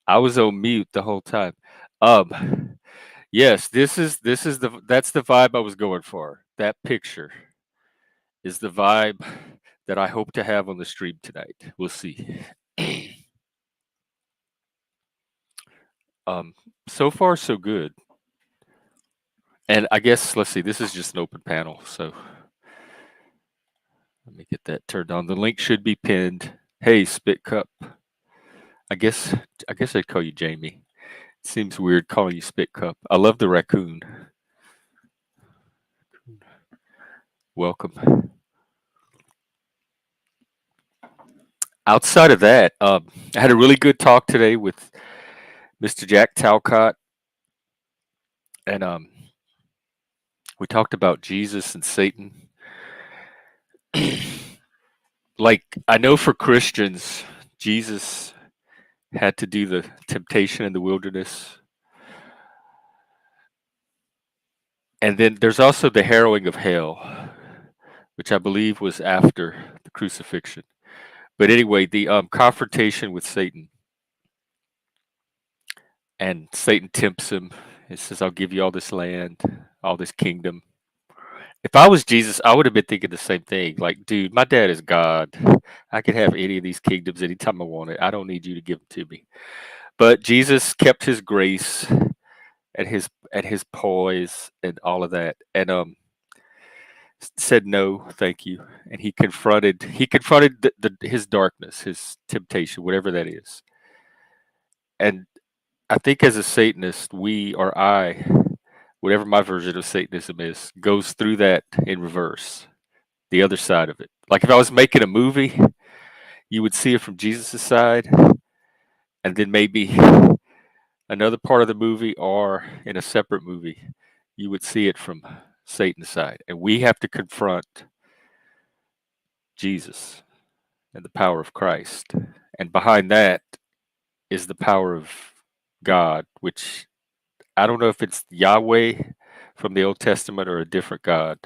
I was on mute the whole time. Um, yes, this is that's the vibe I was going for. That picture is the vibe that I hope to have on the stream tonight. We'll see. um, so far so good. And I guess let's see. This is just an open panel, so let me get that turned on. The link should be pinned. Hey, Spit Cup. I guess I guess I'd call you Jamie. Seems weird calling you Spit Cup. I love the raccoon. Welcome. Outside of that, I had a really good talk today with Mr. Jack Talcott, and we talked about Jesus and Satan. Like, I know for Christians, Jesus had to do the temptation in the wilderness. And then there's also the harrowing of hell, which I believe was after the crucifixion. But anyway, the confrontation with Satan, and Satan tempts him. He says, I'll give you all this land, all this kingdom. If I was Jesus, I would have been thinking the same thing. Like, dude, my dad is God. I can have any of these kingdoms anytime I want it. I don't need you to give them to me. But Jesus kept his grace and his poise and all of that, and said no, thank you. And he confronted his darkness, his temptation, whatever that is. And I think as a Satanist, we or I, whatever my version of Satanism is, goes through that in reverse, the other side of it. Like if I was making a movie, you would see it from Jesus' side, and then maybe another part of the movie, or in a separate movie, you would see it from Satan's side. And we have to confront Jesus and the power of Christ. And behind that is the power of God, which I don't know if it's Yahweh from the Old Testament or a different God.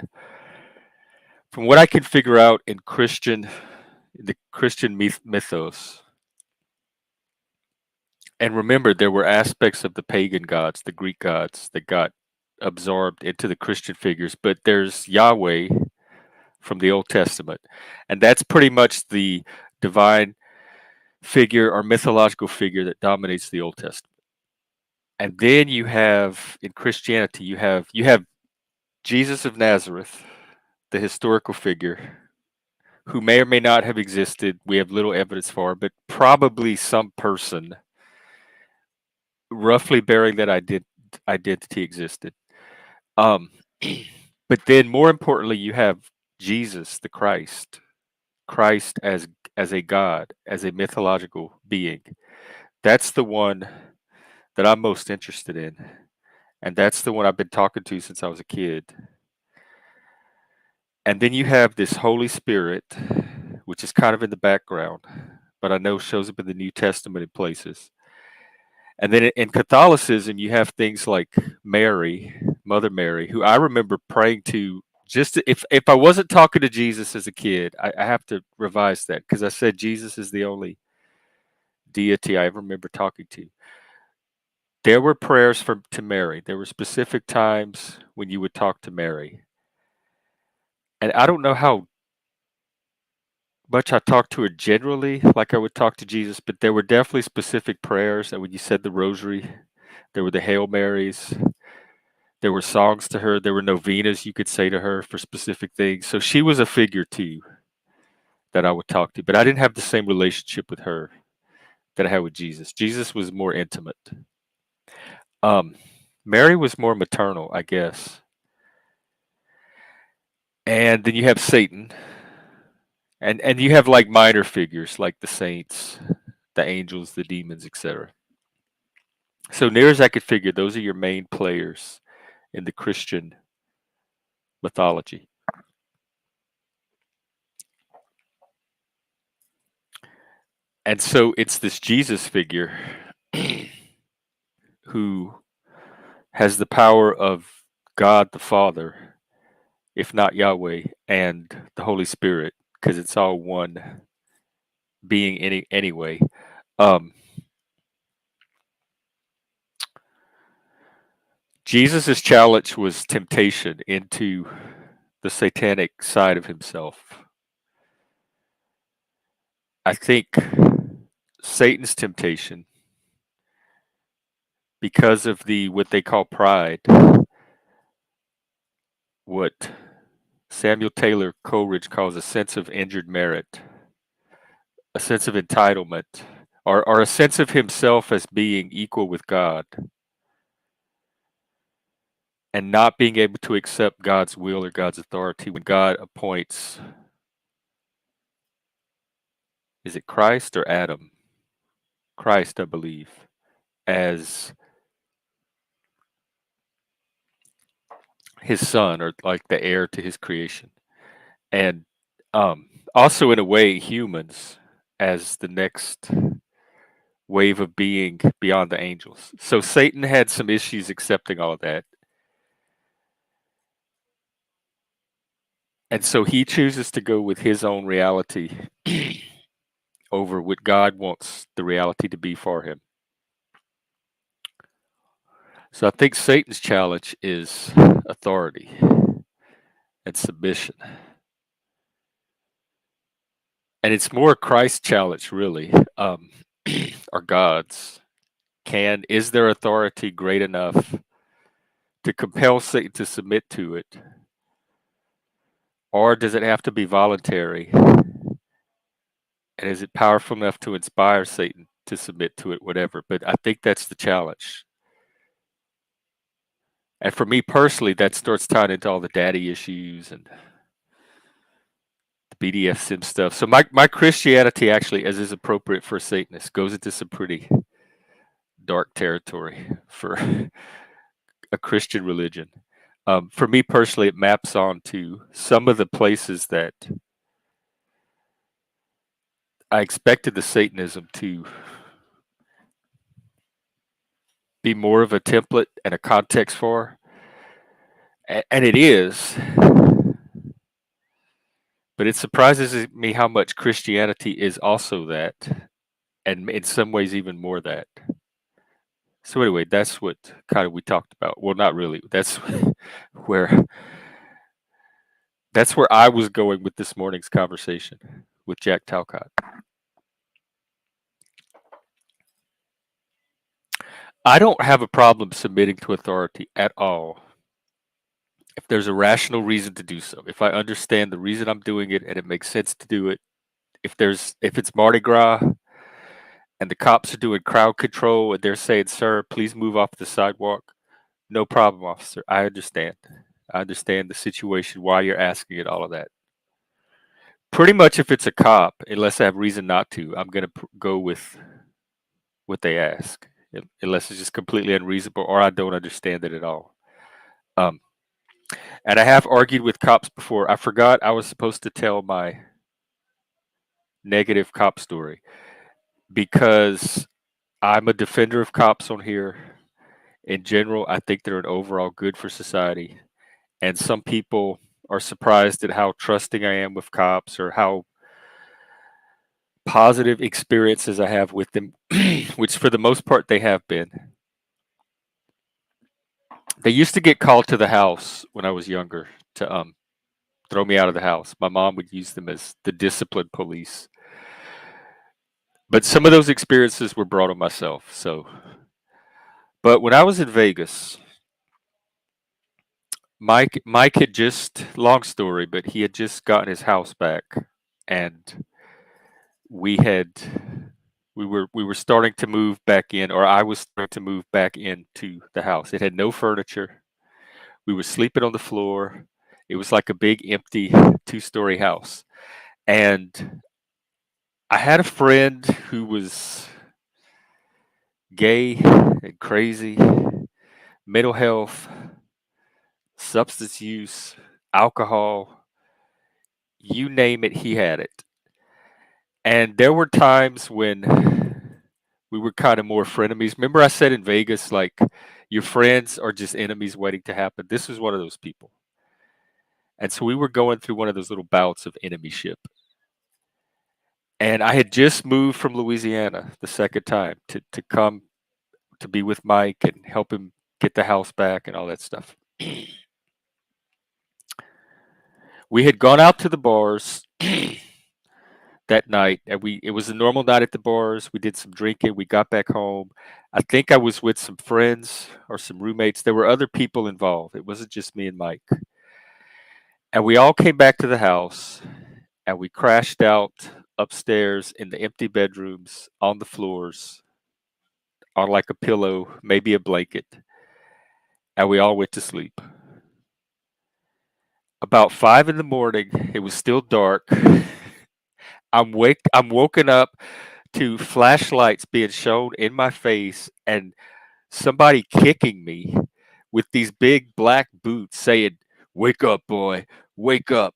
From what I can figure out in the Christian mythos, and remember, there were aspects of the pagan gods, the Greek gods, that got absorbed into the Christian figures, but there's Yahweh from the Old Testament, and that's pretty much the divine figure or mythological figure that dominates the Old Testament. And then you have in Christianity, you have Jesus of Nazareth, the historical figure who may or may not have existed. We have little evidence for, but probably some person roughly bearing that identity existed. Um, but then, more importantly, you have Jesus, the Christ, Christ as a God, as a mythological being. That's the one that I'm most interested in, and that's the one I've been talking to since I was a kid. And then you have this Holy Spirit, which is kind of in the background, but I know shows up in the New Testament in places. And then in Catholicism, you have things like Mary, Mother Mary, who I remember praying to. If I wasn't talking to Jesus as a kid, I have to revise that because I said Jesus is the only deity I ever remember talking to. There were prayers to Mary. There were specific times when you would talk to Mary, and I don't know how much I talked to her generally, like I would talk to Jesus, but there were definitely specific prayers. And when you said the rosary, there were the Hail Marys. There were songs to her. There were novenas you could say to her for specific things. So she was a figure too that I would talk to, but I didn't have the same relationship with her that I had with Jesus. Jesus was more intimate. Um, Mary was more maternal, I guess. And then you have Satan, and you have like minor figures like the saints, the angels, the demons, etc. So near as I could figure, those are your main players in the Christian mythology. And so it's this Jesus figure who has the power of God the Father, if not Yahweh, and the Holy Spirit, because it's all one being anyway. Um, Jesus' challenge was temptation into the satanic side of himself. I think Satan's temptation, because of the what they call pride, what Samuel Taylor Coleridge calls a sense of injured merit, a sense of entitlement, or a sense of himself as being equal with God, and not being able to accept God's will or God's authority when God appoints, is it Christ or Adam? Christ, I believe, as his son or like the heir to his creation. And also, in a way, humans as the next wave of being beyond the angels. So Satan had some issues accepting all of that. And so he chooses to go with his own reality over what God wants the reality to be for him. So I think Satan's challenge is authority and submission. And it's more Christ's challenge, really, or God's. Is their authority great enough to compel Satan to submit to it? Or does it have to be voluntary? And is it powerful enough to inspire Satan to submit to it, whatever? But I think that's the challenge. And for me personally, that starts tying into all the daddy issues and the BDSM stuff. So my Christianity actually, as is appropriate for a Satanist, goes into some pretty dark territory for a Christian religion. For me personally, it maps onto some of the places that I expected the Satanism to be more of a template and a context for, and it is. But it surprises me how much Christianity is also that, and in some ways even more that. So anyway, that's what kind of we talked about. Well, not really. Where that's where I was going with this morning's conversation with Jack Talcott. I don't have a problem submitting to authority at all if there's a rational reason to do so. If I understand the reason I'm doing it and it makes sense to do it. If it's Mardi Gras and the cops are doing crowd control and they're saying, "Sir, please move off the sidewalk." No problem, officer. I understand. I understand the situation, why you're asking it, all of that. Pretty much if it's a cop, unless I have reason not to, I'm going to go with what they ask, unless it's just completely unreasonable or I don't understand it at all. Um, and I have argued with cops before. I forgot I was supposed to tell my negative cop story because I'm a defender of cops on here. In general, I think they're an overall good for society. And some people are surprised at how trusting I am with cops or how positive experiences I have with them, which for the most part they have been. They used to get called to the house when I was younger to throw me out of the house. My mom would use them as the discipline police. But some of those experiences were brought on myself. But when I was in Vegas, Mike had just, long story, but he had just gotten his house back, and we had we were starting to move back in, or I was starting to move back into the house. It had no furniture. We were sleeping on the floor. It was like a big empty 2-story house. And I had a friend who was gay and crazy, mental health, substance use, alcohol, you name it, he had it. And there were times when we were kind of more frenemies. Remember I said in Vegas, like, your friends are just enemies waiting to happen? This was one of those people. And so we were going through one of those little bouts of enemyship. And I had just moved from Louisiana the second time to come to be with Mike and help him get the house back and all that stuff. We had gone out to the bars that night, and it was a normal night at the bars. We did some drinking. We got back home. I think I was with some friends or some roommates. There were other people involved. It wasn't just me and Mike. And we all came back to the house, and we crashed out upstairs in the empty bedrooms on the floors on like a pillow, maybe a blanket, and we all went to sleep. About 5 in the morning, it was still dark. I'm woken up to flashlights being shown in my face and somebody kicking me with these big black boots saying, "Wake up, boy, wake up."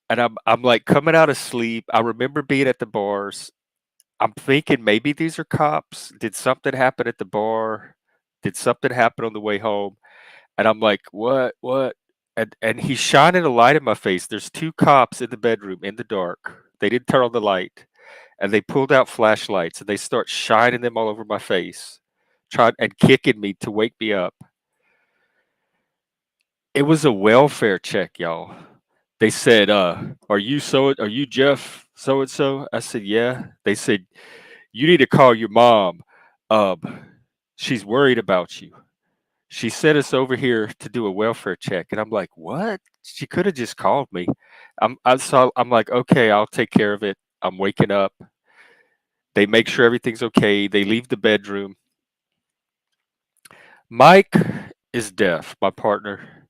And I'm like coming out of sleep. I remember being at the bars. I'm thinking maybe these are cops. Did something happen at the bar? Did something happen on the way home? And I'm like, "What? What?" And he's shining a light in my face. There's two cops in the bedroom in the dark. They didn't turn on the light, and they pulled out flashlights and they start shining them all over my face, trying and kicking me to wake me up. It was a welfare check, y'all. They said, are you Jeff so and so?" I said, "Yeah." They said, "You need to call your mom. Um, she's worried about you. She sent us over here to do a welfare check." And I'm like, "What? She could have just called me." I'm like, "Okay, I'll take care of it." I'm waking up. They make sure everything's okay. They leave the bedroom. Mike is deaf, my partner.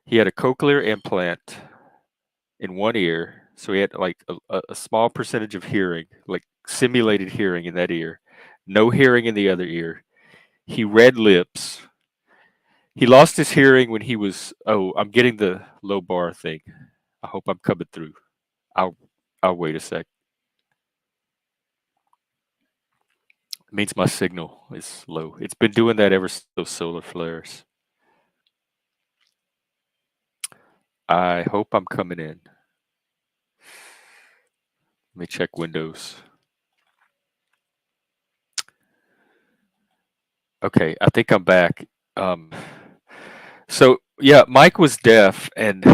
He had a cochlear implant in one ear, so he had like a small percentage of hearing, like simulated hearing in that ear, no hearing in the other ear. He read lips. He lost his hearing when he was. Oh, I'm getting the low bar thing. I hope I'm coming through. I'll I'll wait a sec. It means my signal is low. It's been doing that ever since those solar flares. I hope I'm coming in. Let me check Windows. Okay, I think I'm back. Um, so yeah, Mike was deaf and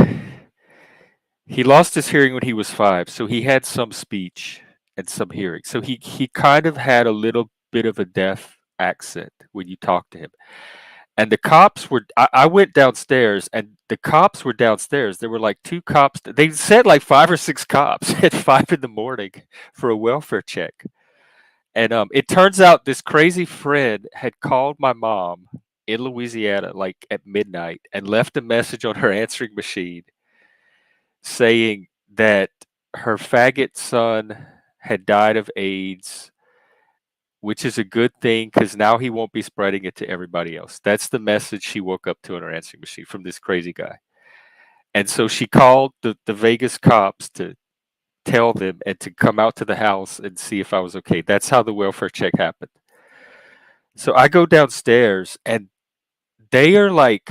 he lost his hearing when he was 5, so he had some speech and some hearing. So he kind of had a little bit of a deaf accent when you talk to him. And the cops were I went downstairs and the cops were downstairs. There were like two cops. They said like 5 or 6 cops at 5 in the morning for a welfare check. And it turns out this crazy friend had called my mom in Louisiana like at midnight and left a message on her answering machine saying that her faggot son had died of AIDS, which is a good thing because now he won't be spreading it to everybody else. That's the message she woke up to on her answering machine from this crazy guy. And so she called the Vegas cops to tell them and to come out to the house and see if I was okay. That's how the welfare check happened. So I go downstairs and they are like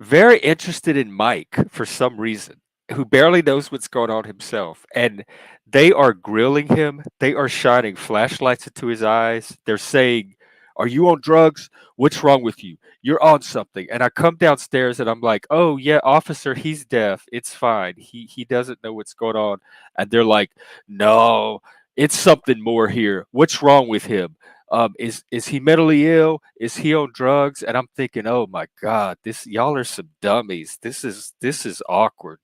very interested in Mike for some reason, who barely knows what's going on himself. And they are grilling him. They are shining flashlights into his eyes. They're saying, "Are you on drugs? What's wrong with you? You're on something." And I come downstairs and I'm like, "Oh yeah, officer, he's deaf. It's fine. He doesn't know what's going on." And they're like, "No, it's something more here. What's wrong with him? Is he mentally ill? Is he on drugs?" And I'm thinking, "Oh my God, this y'all are some dummies. This is awkward."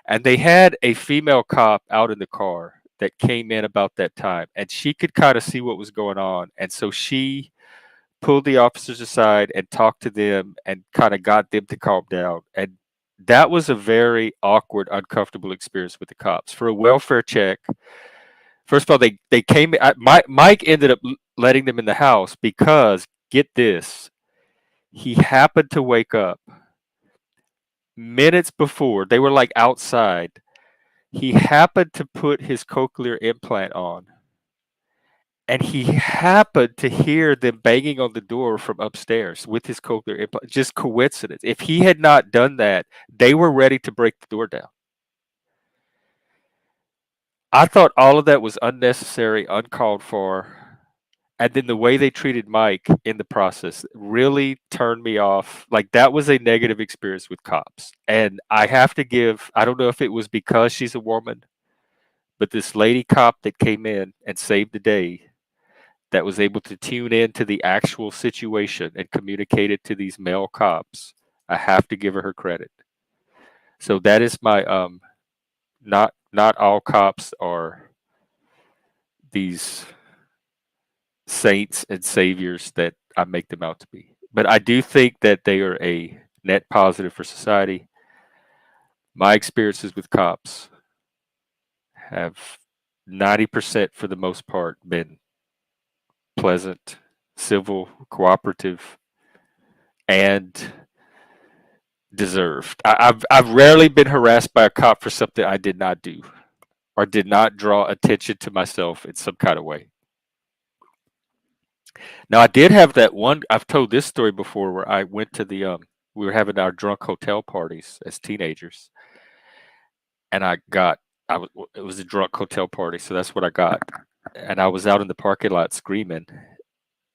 And they had a female cop out in the car that came in about that time, and she could kind of see what was going on, and so she pulled the officers aside and talked to them and kind of got them to calm down. And that was a very awkward, uncomfortable experience with the cops for a welfare check. First of all, they came. Mike ended up letting them in the house because get this, he happened to wake up minutes before they were like outside. He happened to put his cochlear implant on, and he happened to hear them banging on the door from upstairs with his cochlear implant. Just coincidence. If he had not done that, they were ready to break the door down. I thought all of that was unnecessary, uncalled for. And then the way they treated Mike in the process really turned me off. Like, that was a negative experience with cops. And I have to give, I don't know if it was because she's a woman, but this lady cop that came in and saved the day, that was able to tune in to the actual situation and communicate it to these male cops, I have to give her credit. So that is my not all cops are these saints and saviors that I make them out to be. But I do think that they are a net positive for society. My experiences with cops have 90% for the most part been pleasant, civil, cooperative, and deserved. I've rarely been harassed by a cop for something I did not do or did not draw attention to myself in some kind of way. Now, I did have that one. I've told this story before where I went to we were having our drunk hotel parties as teenagers, and it was a drunk hotel party, so that's what I got. And I was out in the parking lot screaming,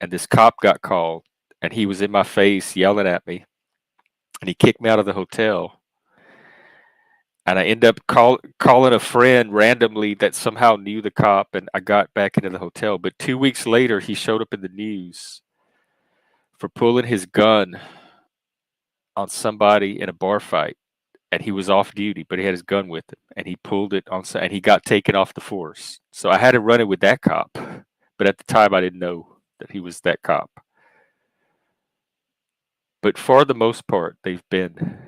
and this cop got called, and he was in my face yelling at me, and he kicked me out of the hotel. And I ended up calling a friend randomly that somehow knew the cop, and I got back into the hotel. But 2 weeks later, he showed up in the news for pulling his gun on somebody in a bar fight, and he was off duty, but he had his gun with him, and he pulled it and he got taken off the force. So I had to run it with that cop, but at the time I didn't know that he was that cop. But for the most part, they've been.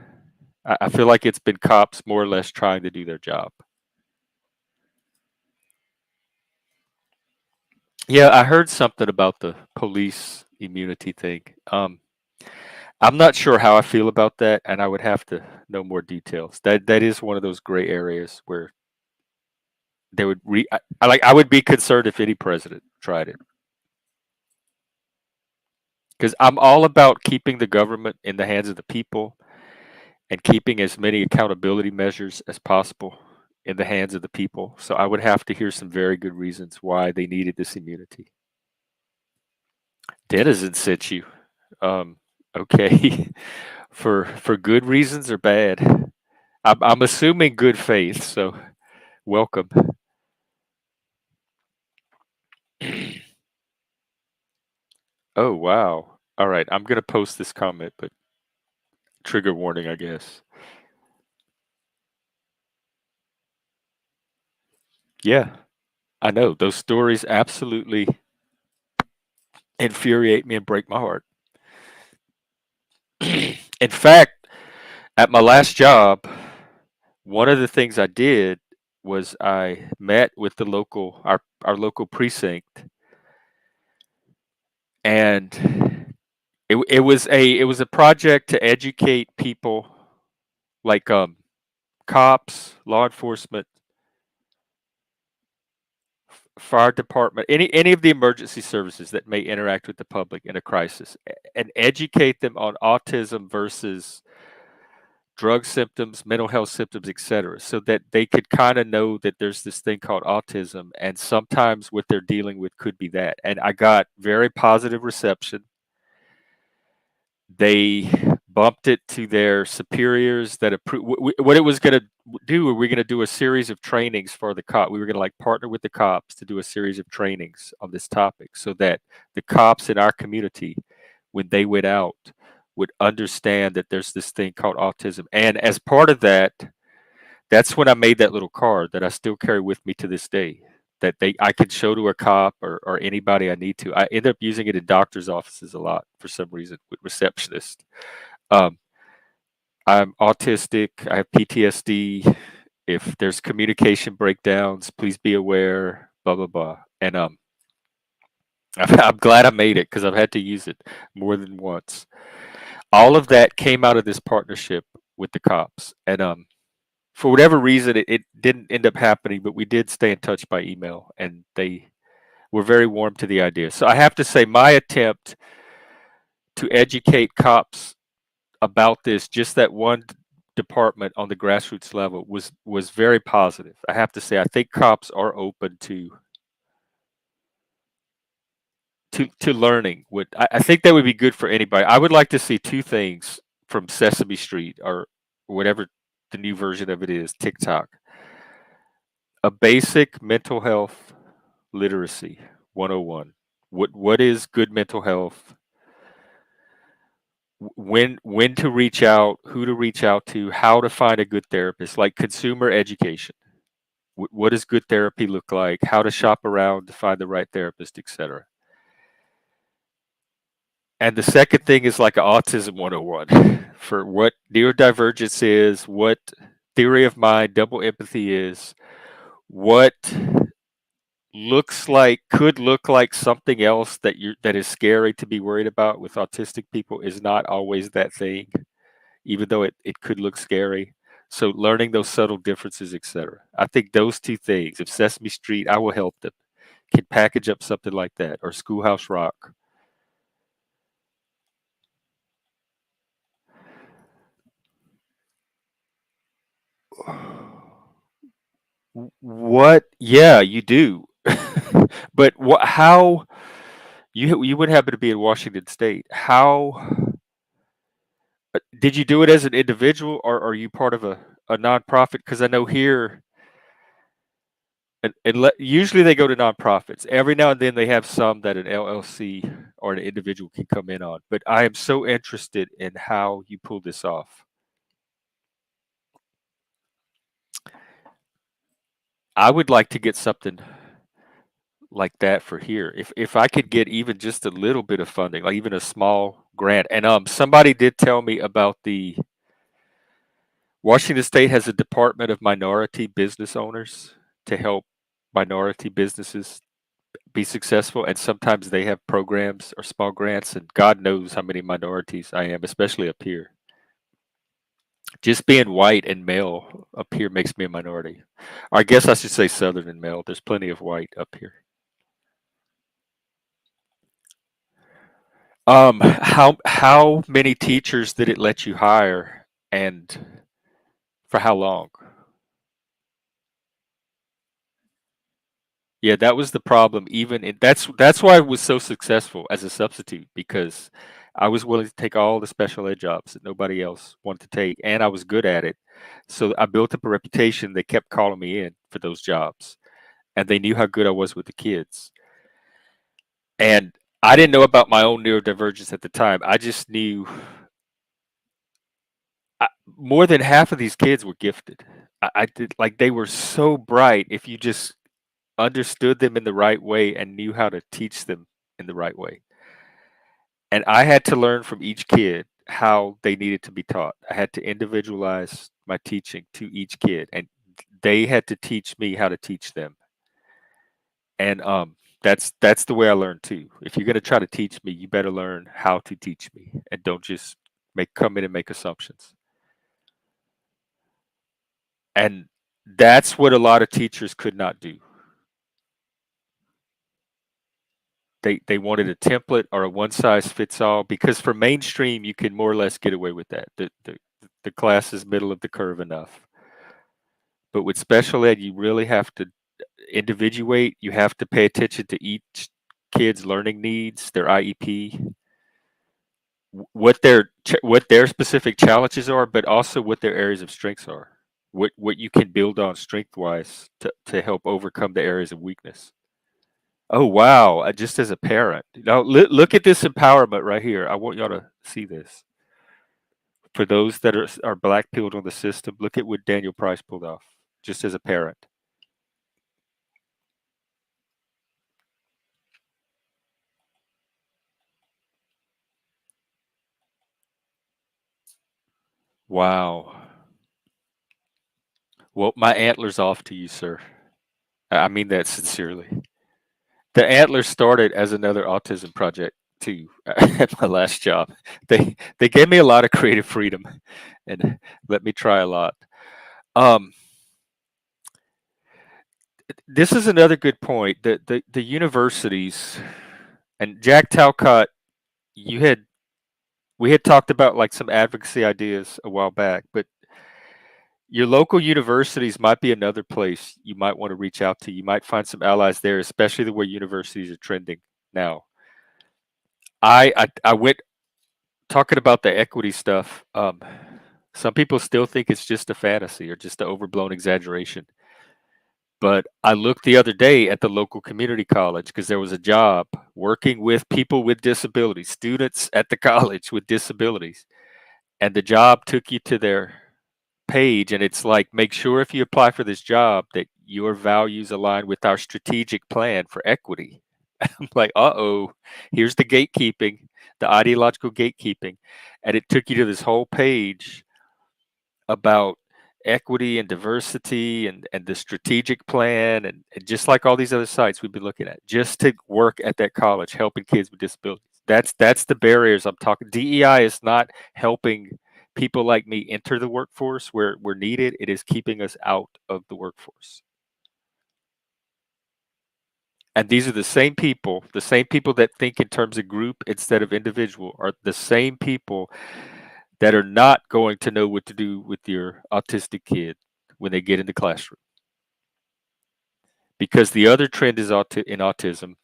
I feel like it's been cops more or less trying to do their job. Yeah, I heard something about the police immunity thing. I'm not sure how I feel about that, and I would have to know more details. That is one of those gray areas where they would I would be concerned if any president tried it, because I'm all about keeping the government in the hands of the people and keeping as many accountability measures as possible in the hands of the people. So I would have to hear some very good reasons why they needed this immunity. Denizen sent you. Okay, for good reasons or bad? I'm assuming good faith. So welcome. Oh wow. All right, I'm gonna post this comment, but trigger warning, I guess. Yeah, I know those stories absolutely infuriate me and break my heart. In fact, at my last job, one of the things I did was I met with our local precinct, and it was a project to educate people like cops, law enforcement, fire department, any of the emergency services that may interact with the public in a crisis, and educate them on autism versus drug symptoms, mental health symptoms, etc., so that they could kind of know that there's this thing called autism, and sometimes what they're dealing with could be that. And I got very positive reception. They bumped it to their superiors that approved what it was going to do. We're going to do a series of trainings for the cop. We were going to like partner with the cops to do a series of trainings on this topic so that the cops in our community, when they went out, would understand that there's this thing called autism. And as part of that, that's when I made that little card that I still carry with me to this day. That I could show to a cop or anybody I need to. I end up using it in doctors' offices a lot for some reason with receptionists. Um, I'm autistic. I have PTSD. If there's communication breakdowns, please be aware. Blah blah blah. And I'm glad I made it because I've had to use it more than once. All of that came out of this partnership with the cops, and for whatever reason, it didn't end up happening. But we did stay in touch by email, and they were very warm to the idea. So I have to say, my attempt to educate cops about this, just that one department on the grassroots level, was very positive. I have to say, I think cops are open to learning. I think that would be good for anybody. I would like to see two things from Sesame Street or whatever the new version of it is, TikTok. A basic mental health literacy 101. What is good mental health? When to reach out, who to reach out to, how to find a good therapist, like consumer education. What does good therapy look like? How to shop around to find the right therapist, etc. And the second thing is like autism 101 for what neurodivergence is, what theory of mind, double empathy is, what could look like something else that is scary to be worried about with autistic people is not always that thing, even though it could look scary. So learning those subtle differences, etc. I think those two things, if Sesame Street, I will help them, can package up something like that, or Schoolhouse Rock. What? Yeah, you do. But how you would happen to be in Washington State? How did you do it as an individual, or are you part of a nonprofit? Because I know here, usually they go to nonprofits. Every now and then they have some that an LLC or an individual can come in on. But I am so interested in how you pull this off. I would like to get something like that for here. If I could get even just a little bit of funding, like even a small grant. And somebody did tell me about the Washington State has a Department of Minority Business Owners to help minority businesses be successful, and sometimes they have programs or small grants, and God knows how many minorities I am, especially up here. Just being white and male up here makes me a minority. Or I guess I should say Southern and male. There's plenty of white up here. How many teachers did it let you hire, and for how long? Yeah, that was the problem. That's why I was so successful as a substitute, because I was willing to take all the special ed jobs that nobody else wanted to take, and I was good at it. So I built up a reputation. They kept calling me in for those jobs, and they knew how good I was with the kids. And I didn't know about my own neurodivergence at the time. I just knew I, more than half of these kids were gifted. I did, like, they were so bright if you just understood them in the right way and knew how to teach them in the right way. And I had to learn from each kid how they needed to be taught. I had to individualize my teaching to each kid, and they had to teach me how to teach them. And that's the way I learned too. If you're gonna try to teach me, you better learn how to teach me, and don't just make come in and make assumptions. And that's what a lot of teachers could not do. They wanted a template or a one size fits all, because for mainstream you can more or less get away with that. The class is middle of the curve enough. But with special ed, you really have to individuate. You have to pay attention to each kid's learning needs, their IEP, what their specific challenges are, but also what their areas of strengths are. What you can build on strength wise to help overcome the areas of weakness. Oh wow! Just as a parent, now look at this empowerment right here. I want y'all to see this. For those that are black pilled on the system, look at what Daniel Price pulled off. Just as a parent. Wow. Well, my antlers off to you, sir. I mean that sincerely. The antlers started as another autism project too at my last job. They gave me a lot of creative freedom and let me try a lot. Um, this is another good point. The universities and Jack Talcott, you had we had talked about like some advocacy ideas a while back, but your local universities might be another place you might want to reach out to. You might find some allies there, especially the way universities are trending now. I went talking about the equity stuff. Some people still think it's just a fantasy or just an overblown exaggeration. But I looked the other day at the local community college because there was a job working with people with disabilities, students at the college with disabilities. And the job took you to their page, and it's like, make sure if you apply for this job that your values align with our strategic plan for equity. I'm like, uh-oh, here's the gatekeeping, the ideological gatekeeping. And it took you to this whole page about equity and diversity and the strategic plan and just like all these other sites we've been looking at, just to work at that college helping kids with disabilities. That's the barriers I'm talking. DEI is not helping people like me enter the workforce where we're needed. It is keeping us out of the workforce. And these are the same people that think in terms of group instead of individual, are the same people that are not going to know what to do with your autistic kid when they get in the classroom. Because the other trend is in autism,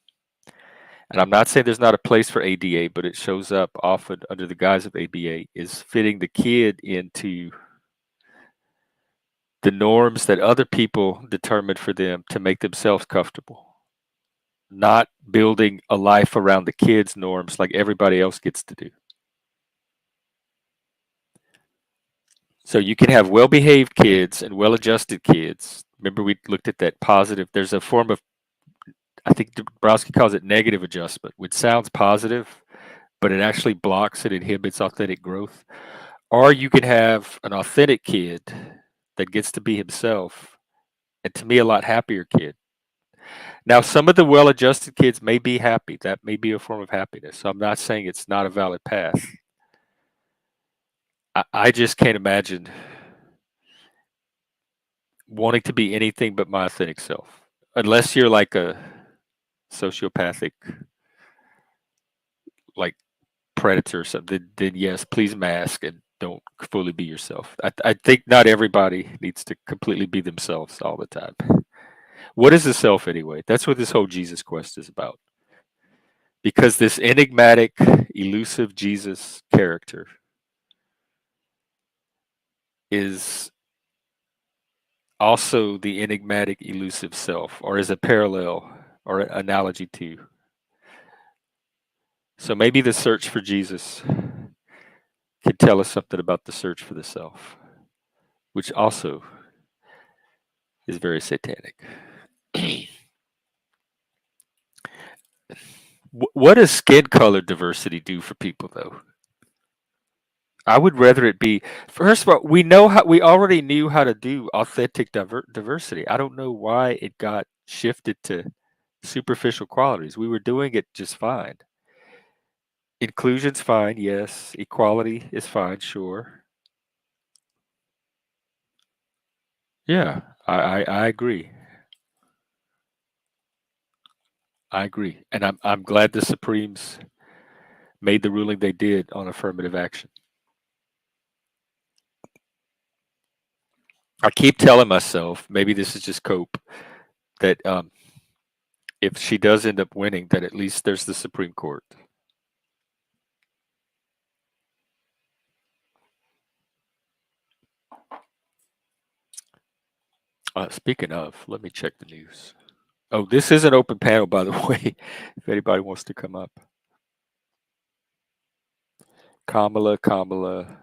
and I'm not saying there's not a place for ADA, but it shows up often under the guise of ABA, is fitting the kid into the norms that other people determined for them to make themselves comfortable, not building a life around the kid's norms like everybody else gets to do. So you can have well-behaved kids and well-adjusted kids. Remember, we looked at that positive. There's a form of, I think Dabrowski calls it negative adjustment, which sounds positive, but it actually blocks and inhibits authentic growth. Or you can have an authentic kid that gets to be himself, and to me, a lot happier kid. Now, some of the well-adjusted kids may be happy. That may be a form of happiness. So I'm not saying it's not a valid path. I just can't imagine wanting to be anything but my authentic self, unless you're like a sociopathic, like predator or something. Then yes, please mask and don't fully be yourself. I think not everybody needs to completely be themselves all the time. What is the self anyway? That's what this whole Jesus quest is about. Because this enigmatic, elusive Jesus character is also the enigmatic, elusive self, or is a parallel or an analogy to. So maybe the search for Jesus can tell us something about the search for the self, which also is very satanic. What does skin color diversity do for people, though? I would rather it be, first of all, we already knew how to do authentic diversity. I don't know why it got shifted to superficial qualities. We were doing it just fine. Inclusion's fine, yes. Equality is fine, sure. Yeah, I agree. I agree. And I'm glad the Supremes made the ruling they did on affirmative action. I keep telling myself, maybe this is just cope, that if she does end up winning, that at least there's the Supreme Court. Speaking of, let me check the news. Oh, this is an open panel, by the way, if anybody wants to come up. Kamala,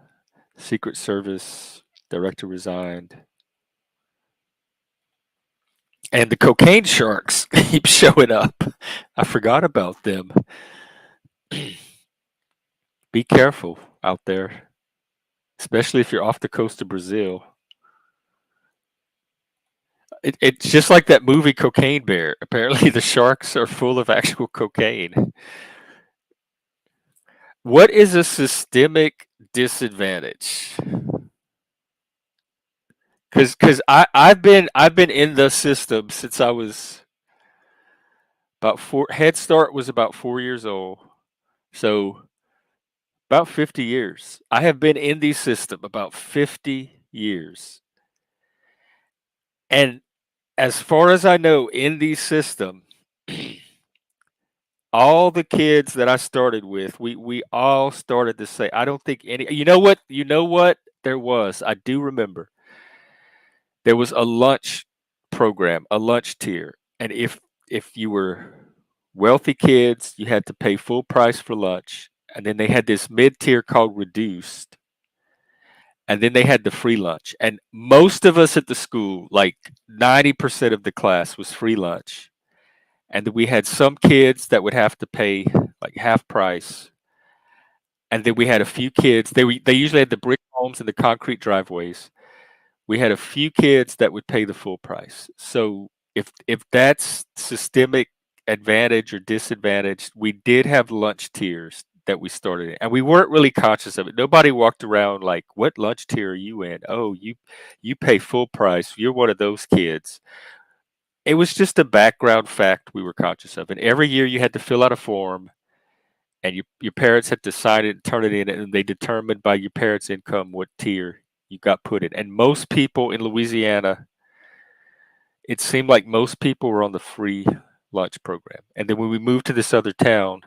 Secret Service director resigned. And the cocaine sharks keep showing up. I forgot about them. Be careful out there, especially if you're off the coast of Brazil. It's just like that movie Cocaine Bear. Apparently, the sharks are full of actual cocaine. What is a systemic disadvantage? Because I've been in the system since I was about four. Head Start was about 4 years old, so about 50 years. I have been in the system about 50 years, and as far as I know, in the system, all the kids that I started with, we all started to say, I don't think any. You know what? There was. I do remember. There was a lunch program, a lunch tier, and if you were wealthy kids, you had to pay full price for lunch, and then they had this mid tier called reduced, and then they had the free lunch. And most of us at the school, like 90% of the class, was free lunch. And then we had some kids that would have to pay like half price. And then we had a few kids. They usually had the brick homes and the concrete driveways. We had a few kids that would pay the full price. So if that's systemic advantage or disadvantage, we did have lunch tiers that we started in, and we weren't really conscious of it. Nobody walked around like, "What lunch tier are you in? Oh, you pay full price. You're one of those kids." It was just a background fact we were conscious of, and every year you had to fill out a form, and your parents had to sign it and turn it in, and they determined by your parents' income what tier you got put in. And most people in Louisiana, it seemed like most people were on the free lunch program. And then when we moved to this other town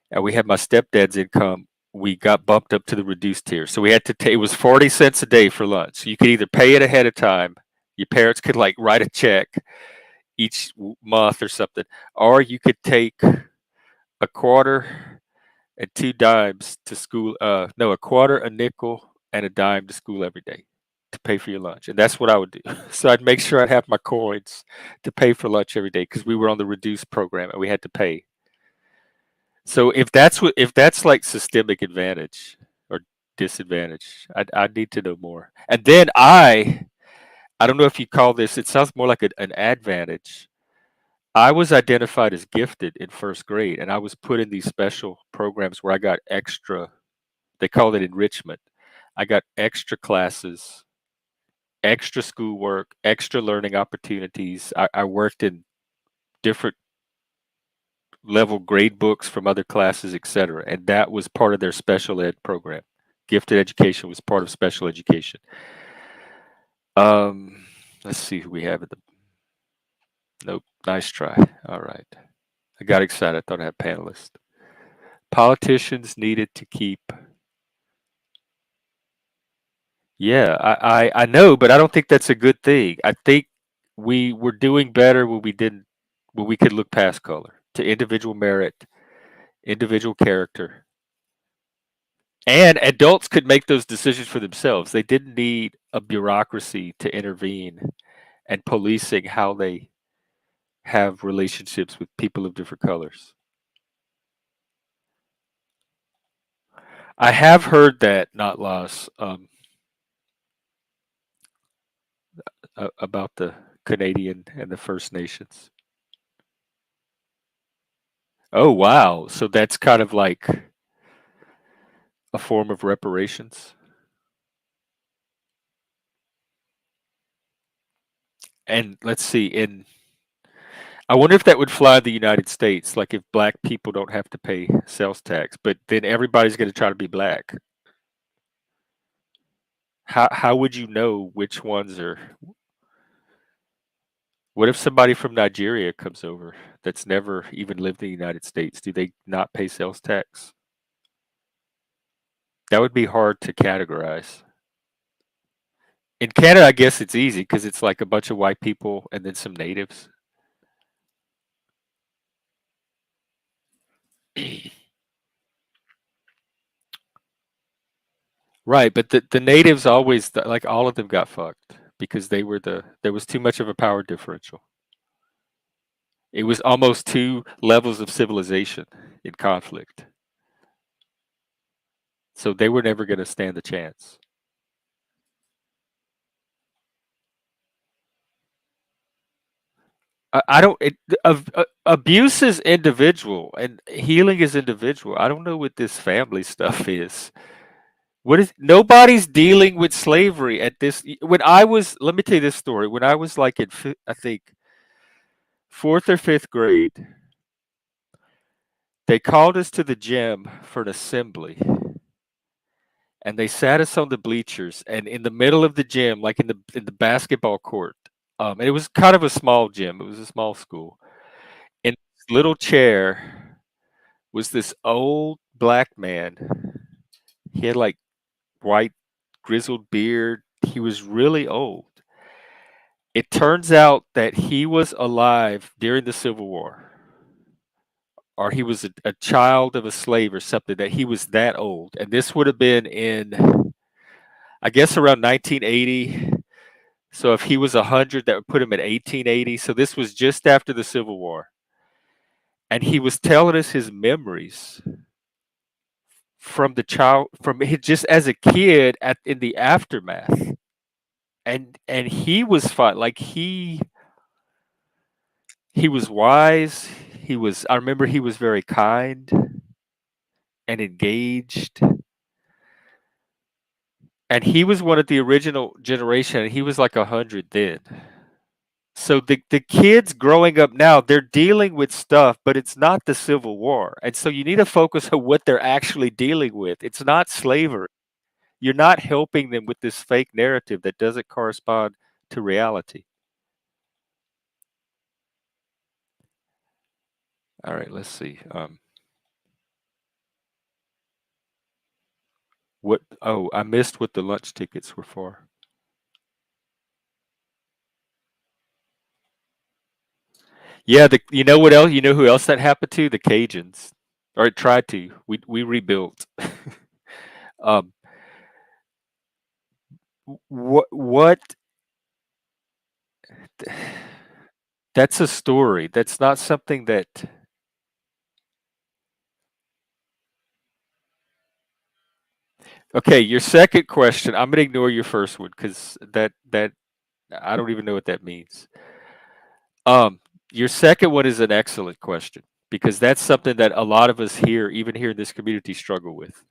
and we had my stepdad's income, we got bumped up to the reduced tier. So we had to take, it was 40 cents a day for lunch. So you could either pay it ahead of time, your parents could like write a check each month or something, or you could take a quarter and 2 dimes to school. No, a quarter, a nickel, and a dime to school every day to pay for your lunch. And that's what I would do. So I'd make sure I'd have my coins to pay for lunch every day because we were on the reduced program and we had to pay. So if that's like systemic advantage or disadvantage, I need to know more. And then I don't know if you call this. It sounds more like an advantage. I was identified as gifted in first grade, and I was put in these special programs where I got extra. They called it enrichment. I got extra classes, extra schoolwork, extra learning opportunities. I worked in different level grade books from other classes, etc. And that was part of their special ed program. Gifted education was part of special education. Um, let's see who we have at the. Nope, nice try. All right, I got excited. I thought I had panelists. Politicians needed to keep. Yeah, I know, but I don't think that's a good thing. I think we were doing better when we didn't when we could look past color to individual merit, individual character. And adults could make those decisions for themselves. They didn't need a bureaucracy to intervene and policing how they have relationships with people of different colors. I have heard that, not loss, about the Canadian and the First Nations. Oh, wow. So that's kind of like a form of reparations. And let's see, I wonder if that would fly in the United States, like if black people don't have to pay sales tax, but then everybody's going to try to be black. How would you know which ones are? What if somebody from Nigeria comes over that's never even lived in the United States? Do they not pay sales tax? That would be hard to categorize. In Canada, I guess it's easy because it's like a bunch of white people and then some natives. Right, but the natives always like all of them got fucked because there was too much of a power differential. It was almost two levels of civilization in conflict. So they were never going to stand a chance. I don't. Abuse is individual, and healing is individual. I don't know what this family stuff is. What is? Nobody's dealing with slavery at this. When I was, let me tell you this story. When I was like in, I think fourth or fifth grade, they called us to the gym for an assembly, and they sat us on the bleachers, and in the middle of the gym, like in the basketball court, and it was kind of a small gym. It was a small school. In this little chair. was this old black man. He had like white grizzled beard. He was really old. It turns out that he was alive during the Civil War, or he was a child of a slave or something, that he was that old. And this would have been in, I guess, around 1980. So if he was 100, that would put him at 1880. So this was just after the Civil War. And he was telling us his memories from just as a kid in the aftermath. And he was fine. Like he was wise. I remember he was very kind and engaged. And he was one of the original generation, and he was like 100 then. So the kids growing up now, they're dealing with stuff, but it's not the Civil War. And so you need to focus on what they're actually dealing with. It's not slavery. You're not helping them with this fake narrative that doesn't correspond to reality. All right, let's see. What? Oh, I missed what the lunch tickets were for. Yeah, you know what else? You know who else that happened to? The Cajuns, or it tried to. We rebuilt. um, what? That's a story. That's not something that. Okay, your second question. I'm gonna ignore your first one because that I don't even know what that means. Um, your second one is an excellent question because that's something that a lot of us here, even here in this community, struggle with.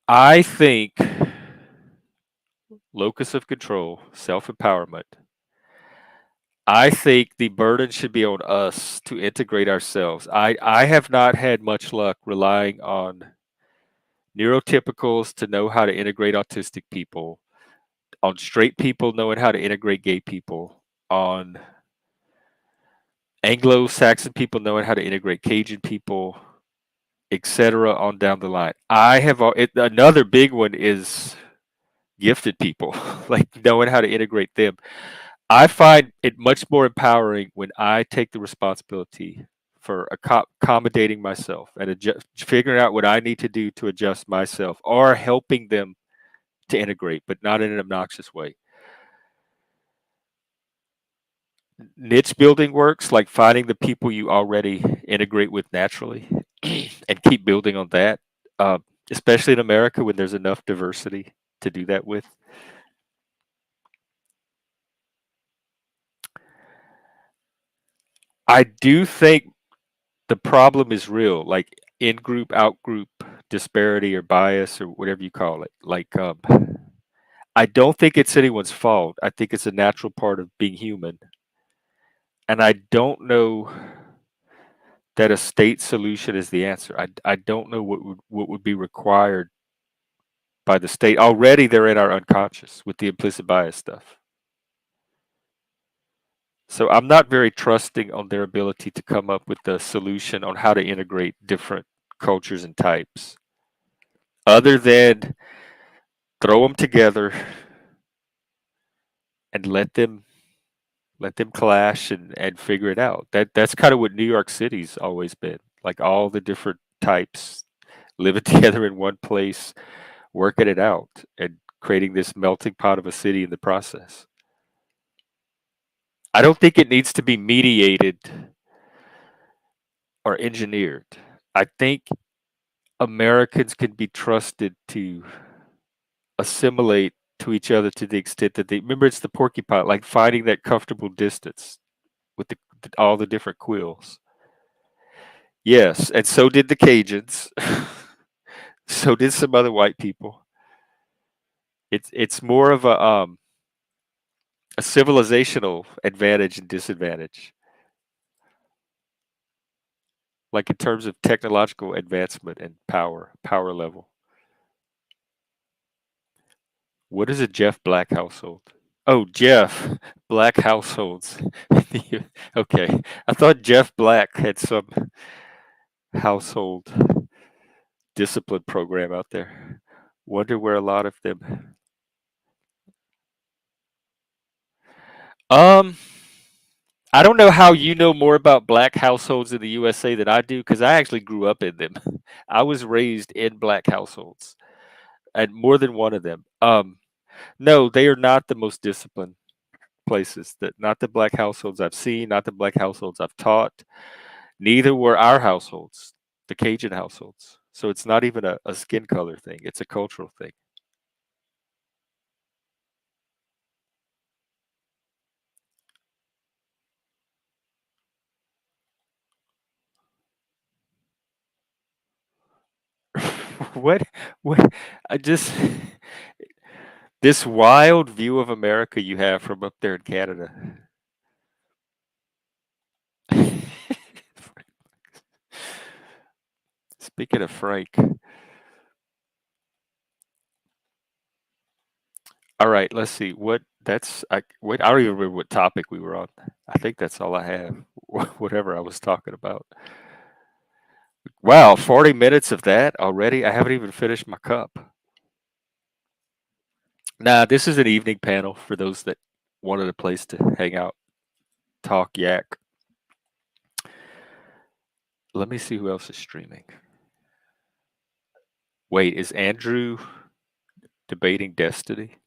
I think locus of control, self empowerment. I think the burden should be on us to integrate ourselves. I have not had much luck relying on neurotypicals to know how to integrate autistic people, on straight people knowing how to integrate gay people, on Anglo-Saxon people knowing how to integrate Cajun people, etc. on down the line. Another big one is gifted people, like knowing how to integrate them. I find it much more empowering when I take the responsibility for accommodating myself and figuring out what I need to do to adjust myself, or helping them to integrate, but not in an obnoxious way. Niche building works, like finding the people you already integrate with naturally and keep building on that, uh, especially in America when there's enough diversity to do that with. I do think the problem is real, like in group, out group disparity or bias or whatever you call it. Like, I don't think it's anyone's fault. I think it's a natural part of being human. And I don't know that a state solution is the answer. I don't know what would be required by the state. Already they're in our unconscious with the implicit bias stuff. So I'm not very trusting on their ability to come up with the solution on how to integrate different cultures and types, other than throw them together and let them clash and figure it out. That's kind of what New York City's always been. Like all the different types living together in one place, working it out and creating this melting pot of a city in the process. I don't think it needs to be mediated or engineered. I think Americans can be trusted to assimilate to each other to the extent that they remember, it's the porcupine, like finding that comfortable distance with all the different quills. Yes, and so did the Cajuns. So did some other white people. It's more of a civilizational advantage and disadvantage, like in terms of technological advancement and power level. What is a Jeff Black household? Oh, Jeff, black households. Okay, I thought Jeff Black had some household discipline program out there. Wonder where a lot of them. Um, I don't know how you know more about black households in the USA than I do, because I actually grew up in them. I was raised in black households, and more than one of them. No, they are not the most disciplined places. That not the black households I've seen, not the black households I've taught. Neither were our households, the Cajun households. So it's not even a skin color thing. It's a cultural thing. what what I just this wild view of America you have from up there in Canada. Speaking of Frank, all right, let's see what that's. I don't even remember what topic we were on. I think that's all I have. Whatever I was talking about. Wow, 40 minutes of that already. I haven't even finished my cup. Nah, this is an evening panel for those that wanted a place to hang out, talk, yak. Let me see who else is streaming. Wait, is Andrew debating Destiny?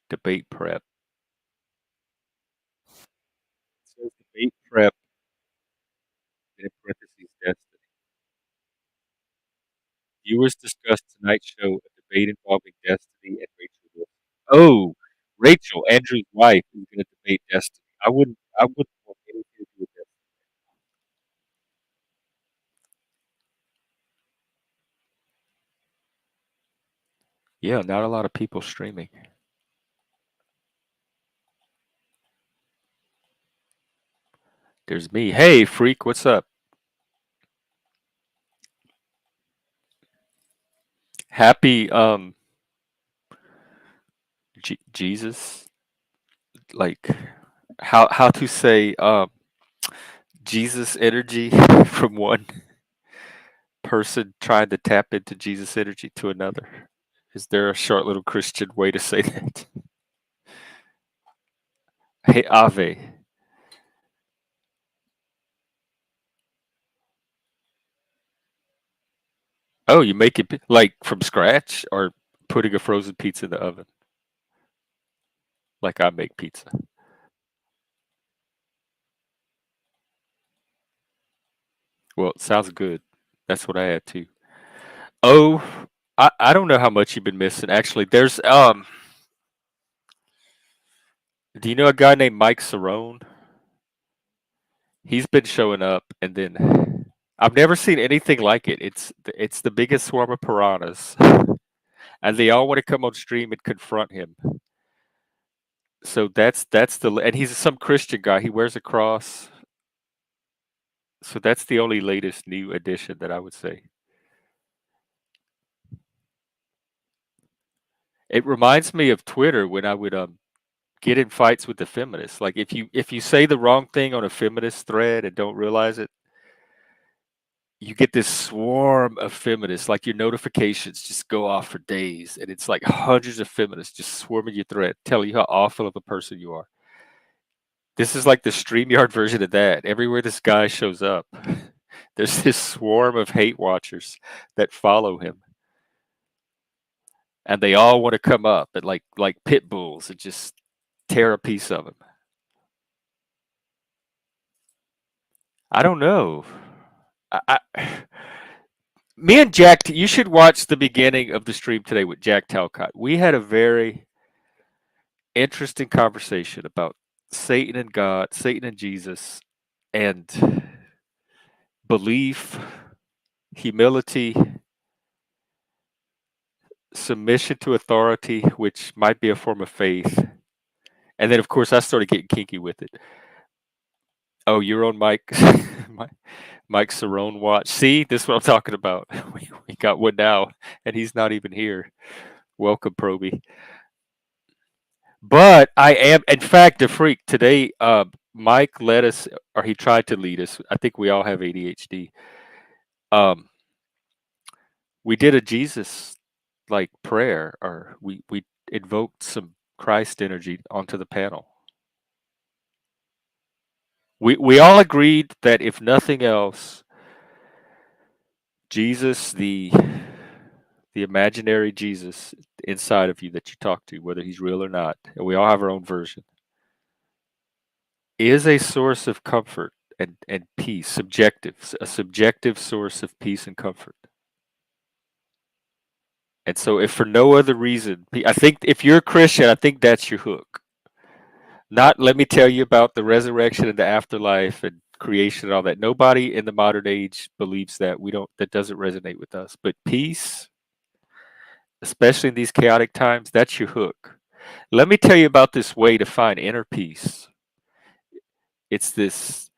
Debate prep. It says debate prep and in parentheses Destiny. Viewers discussed tonight's show a debate involving Destiny and Rachel Wilson. Oh, Rachel, Andrew's wife, is going to debate Destiny. I wouldn't want anything to do with that. Yeah, not a lot of people streaming. There's me. Hey, freak, what's up? Happy Jesus, like how to say Jesus energy from one person trying to tap into Jesus energy to another. Is there a short little Christian way to say that? Hey Ave. Oh, you make it like from scratch or putting a frozen pizza in the oven like I make pizza. Well, it sounds good. That's what I had too. Oh, I don't know how much you've been missing. Actually, there's do you know a guy named Mike Cerrone? He's been showing up, and then I've never seen anything like it. It's the biggest swarm of piranhas, and they all want to come on stream and confront him. So that's the and he's some Christian guy. He wears a cross. So that's the only latest new addition that I would say. It reminds me of Twitter when I would get in fights with the feminists. Like if you say the wrong thing on a feminist thread and don't realize it, you get this swarm of feminists. Like your notifications just go off for days, and it's like hundreds of feminists just swarming your thread, telling you how awful of a person you are. This is like the StreamYard version of that. Everywhere this guy shows up, there's this swarm of hate watchers that follow him, and they all want to come up and like pit bulls and just tear a piece of him. I don't know. Me and Jack, you should watch the beginning of the stream today with Jack Talcott. We had a very interesting conversation about Satan and God, Satan and Jesus, and belief, humility, submission to authority, which might be a form of faith. And then, of course, I started getting kinky with it. Oh, you're on Mike, Mike Cerrone watch. See, this is what I'm talking about. We got one now, and he's not even here. Welcome, Proby. But I am, in fact, a freak. Today, Mike led us, or he tried to lead us. I think we all have ADHD. Um, we did a Jesus like prayer, or we invoked some Christ energy onto the panel. We all agreed that if nothing else, Jesus, the imaginary Jesus inside of you that you talk to, whether he's real or not, and we all have our own version, is a source of comfort and peace, subjective, a subjective source of peace and comfort. And so, if for no other reason, I think if you're a Christian, I think that's your hook. Not let me tell you about the resurrection and the afterlife and creation and all that. Nobody in the modern age believes that. We don't. That doesn't resonate with us. But peace, especially in these chaotic times, that's your hook. Let me tell you about this way to find inner peace. It's this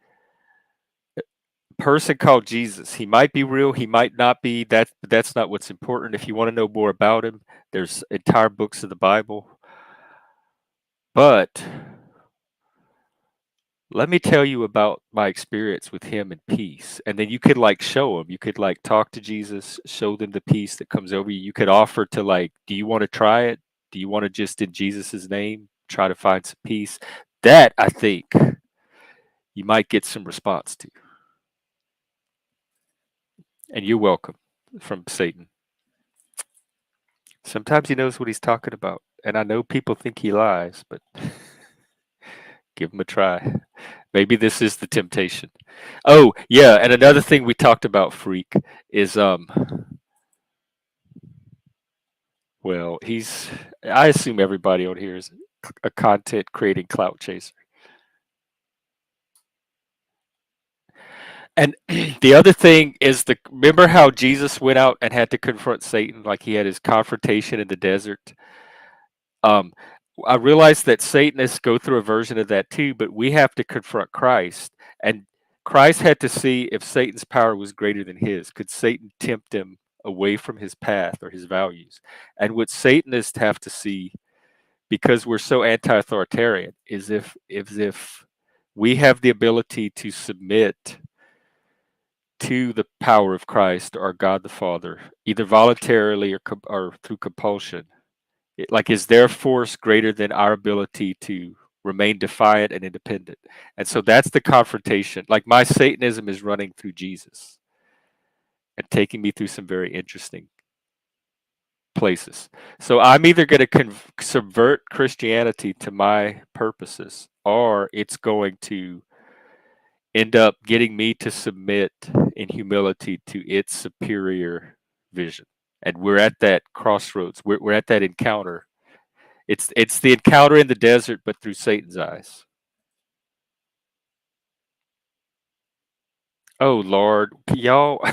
person called Jesus. He might be real, he might not be. That's not what's important. If you want to know more about him, there's entire books of the Bible. But let me tell you about my experience with him and peace. And then you could like show him. You could like talk to Jesus, show them the peace that comes over you. You could offer to like, do you want to try it? Do you want to just in Jesus's name try to find some peace? That I think you might get some response to. And you're welcome from Satan. Sometimes he knows what he's talking about. And I know people think he lies, but give him a try. Maybe this is the temptation. Oh, yeah, and another thing we talked about, freak, is well, he's I assume everybody on here is a content creating clout chaser. And the other thing is remember how Jesus went out and had to confront Satan, like he had his confrontation in the desert? Um, I realize that Satanists go through a version of that too, but we have to confront Christ. And Christ had to see if Satan's power was greater than his. Could Satan tempt him away from his path or his values? And what Satanists have to see, because we're so anti-authoritarian, is if we have the ability to submit to the power of Christ or God the Father, either voluntarily or through compulsion. Like, is their force greater than our ability to remain defiant and independent? And so that's the confrontation. Like, my Satanism is running through Jesus and taking me through some very interesting places. So I'm either going to subvert Christianity to my purposes, or it's going to end up getting me to submit in humility to its superior vision. And we're at that crossroads. We're at that encounter. It's the encounter in the desert, but through Satan's eyes. Oh Lord, y'all,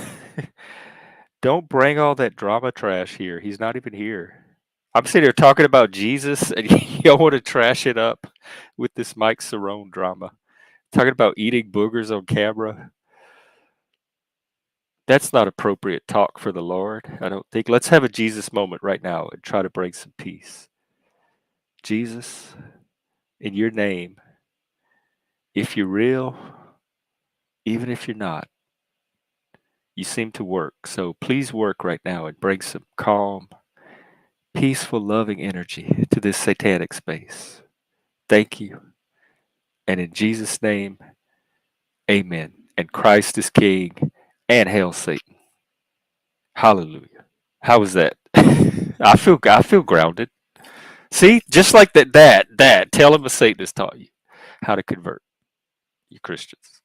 don't bring all that drama trash here. He's not even here. I'm sitting here talking about Jesus, and y'all want to trash it up with this Mike Cerrone drama. Talking about eating boogers on camera. That's not appropriate talk for the Lord, I don't think. Let's have a Jesus moment right now and try to bring some peace. Jesus, in your name, if you're real, even if you're not, you seem to work. So please work right now and bring some calm, peaceful, loving energy to this satanic space. Thank you. And in Jesus' name, amen. And Christ is King, and hail Satan. Hallelujah. How was that? I feel grounded. See, just like that. Tell him a Satanist taught you how to convert you Christians.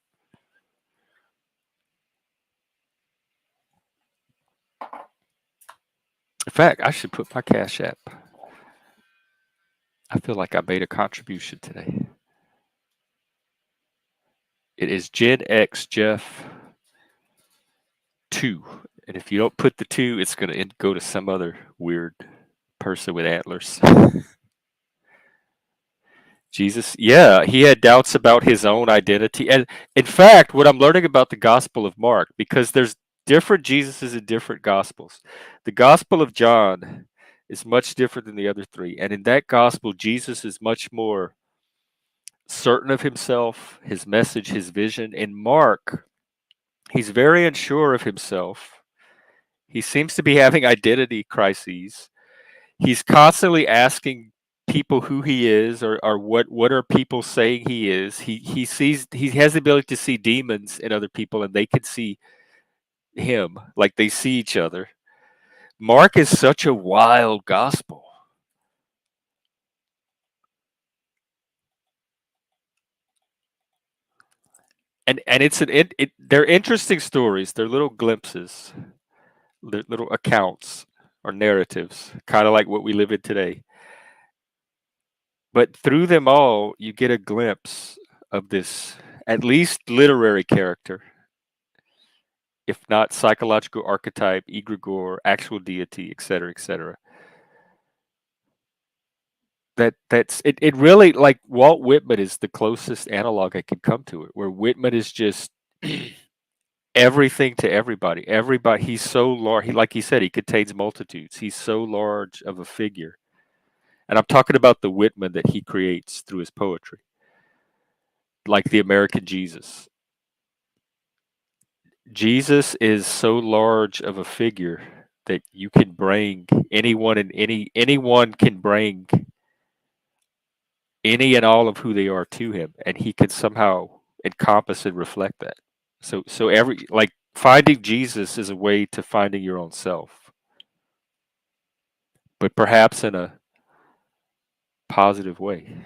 In fact, I should put my cash app. I feel like I made a contribution today. It is Gen X Jeff 2. And if you don't put the 2, it's going to go to some other weird person with antlers. Jesus, yeah, he had doubts about his own identity. And in fact, what I'm learning about the Gospel of Mark, because there's different Jesuses in different Gospels. The Gospel of John is much different than the other three. And in that gospel, Jesus is much more certain of himself, his message, his vision. In Mark, he's very unsure of himself. He seems to be having identity crises. He's constantly asking people who he is, or what are people saying he is. He has the ability to see demons in other people, and they can see him, like they see each other. Mark is such a wild gospel. And they're interesting stories. They're little glimpses, little accounts or narratives, kind of like what we live in today. But through them all, you get a glimpse of this at least literary character, if not psychological archetype, egregore, actual deity, etc., etc. It really, like, Walt Whitman is the closest analog I could come to it, where Whitman is just everything to everybody. Everybody, he's so large. Like he said, he contains multitudes. He's so large of a figure. And I'm talking about the Whitman that he creates through his poetry, like the American Jesus. Jesus is so large of a figure that you can bring anyone, and anyone can bring any and all of who they are to him, and he can somehow encompass and reflect that. So every, like, finding Jesus is a way to finding your own self, but perhaps in a positive way.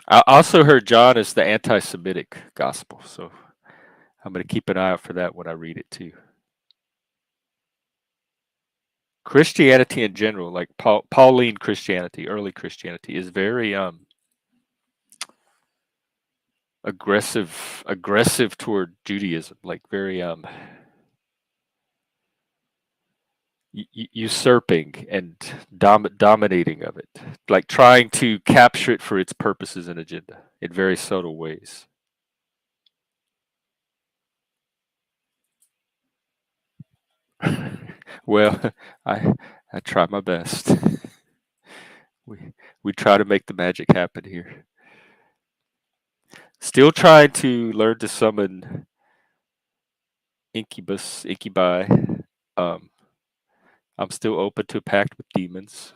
I also heard John is the anti-Semitic gospel, so I'm going to keep an eye out for that when I read it too. Christianity in general, like Pauline Christianity, early Christianity, is very aggressive toward Judaism, like very usurping and dominating of it, like trying to capture it for its purposes and agenda in very subtle ways. Well, I I try my best. we we try to make the magic happen here. Still trying to learn to summon incubi. Um, I'm still open to a pact with demons.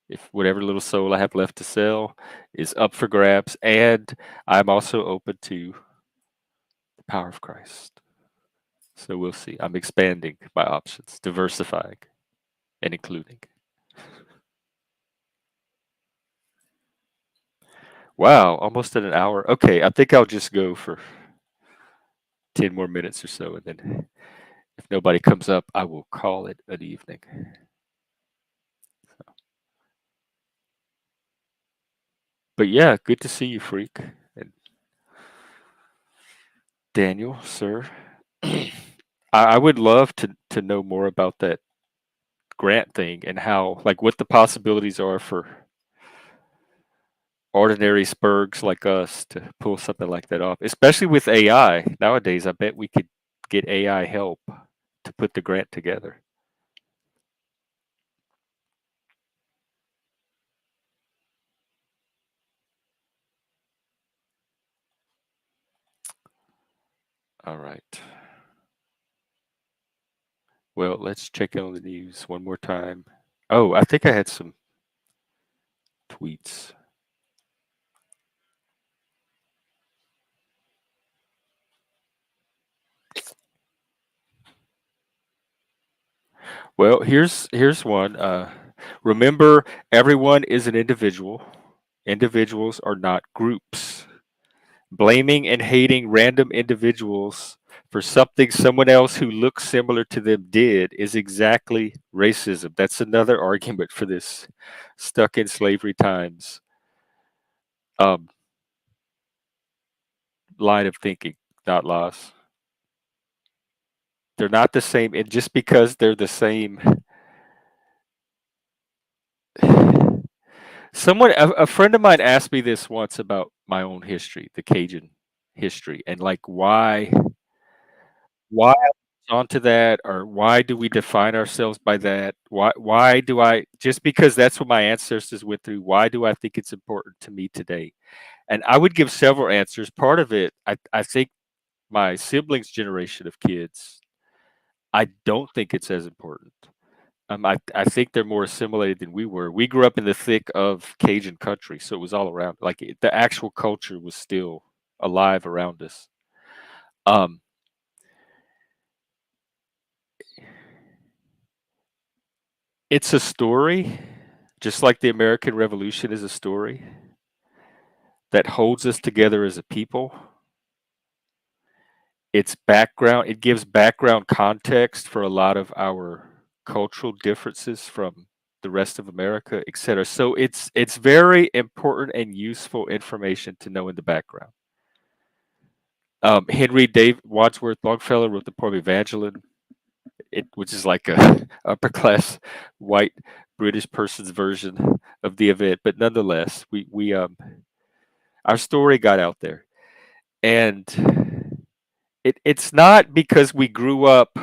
If whatever little soul I have left to sell is up for grabs, and I'm also open to the power of Christ. So we'll see. I'm expanding my options, diversifying and including. Wow, almost at an hour. Okay, I think I'll just go for 10 more minutes or so, and then if nobody comes up, I will call it an evening. But yeah, good to see you, Freak. And Daniel, sir. I would love to know more about that grant thing and how, like, what the possibilities are for ordinary spurgs like us to pull something like that off, especially with AI. Nowadays, I bet we could get AI help to put the grant together. All right. Well, let's check in on the news one more time. Oh, I think I had some tweets. Well, here's one. Remember, everyone is an individual. Individuals are not groups. Blaming and hating random individuals for something someone else who looks similar to them did is exactly racism. That's another argument for this stuck in slavery times um, line of thinking, not laws. They're not the same, and just because they're the same, a friend of mine asked me this once about my own history, the Cajun history, and like why onto that, or why do we define ourselves by that? Why do I, just because that's what my ancestors went through, why do I think it's important to me today? And I would give several answers. Part of it, I think my siblings' generation of kids, I don't think it's as important. I think they're more assimilated than we were. We grew up in the thick of Cajun country, so it was all around. Like the actual culture was still alive around us. Um, it's a story, just like the American Revolution is a story that holds us together as a people. It's background. It gives background context for a lot of our cultural differences from the rest of America, et cetera. So it's very important and useful information to know in the background. Henry Dave Wadsworth Longfellow wrote the poem Evangeline, which is like a upper class white British person's version of the event, but nonetheless, we our story got out there, and it's not because we grew up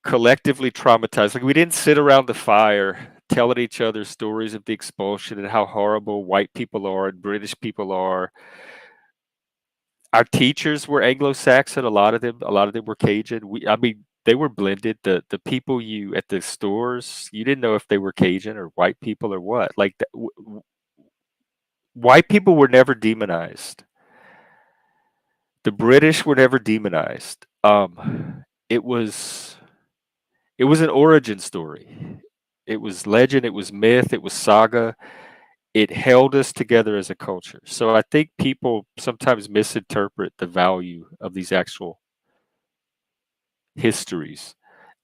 collectively traumatized. Like we didn't sit around the fire telling each other stories of the expulsion and how horrible white people are and British people are. Our teachers were Anglo-Saxon. A lot of them were Cajun. I mean, they were blended. The people you at the stores, you didn't know if they were Cajun or white people or what. Like white people were never demonized. The British were never demonized. It was an origin story. It was legend. It was myth. It was saga. It held us together as a culture. So I think people sometimes misinterpret the value of these actual histories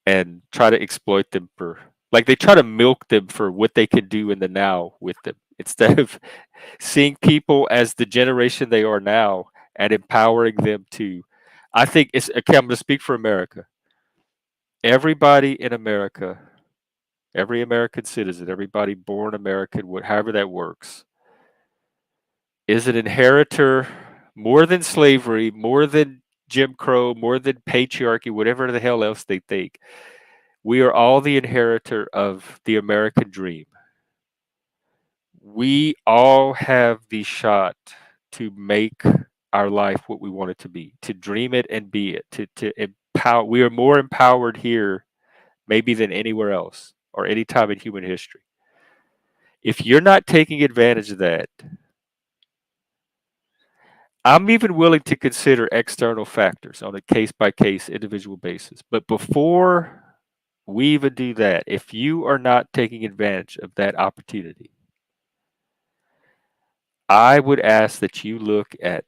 and try to exploit them for, like, they try to milk them for what they can do in the now with them instead of seeing people as the generation they are now and empowering them to. I think it's okay. I'm going to speak for America. Everybody in America, every American citizen, everybody born American, however that works, is an inheritor more than slavery, more than Jim Crow, more than patriarchy, whatever the hell else they think. We are all the inheritor of the American dream. We all have the shot to make our life what we want it to be, to dream it and be it, to empower. We are more empowered here, maybe, than anywhere else or any time in human history. If you're not taking advantage of that, I'm even willing to consider external factors on a case by case individual basis. But before we even do that, if you are not taking advantage of that opportunity, I would ask that you look at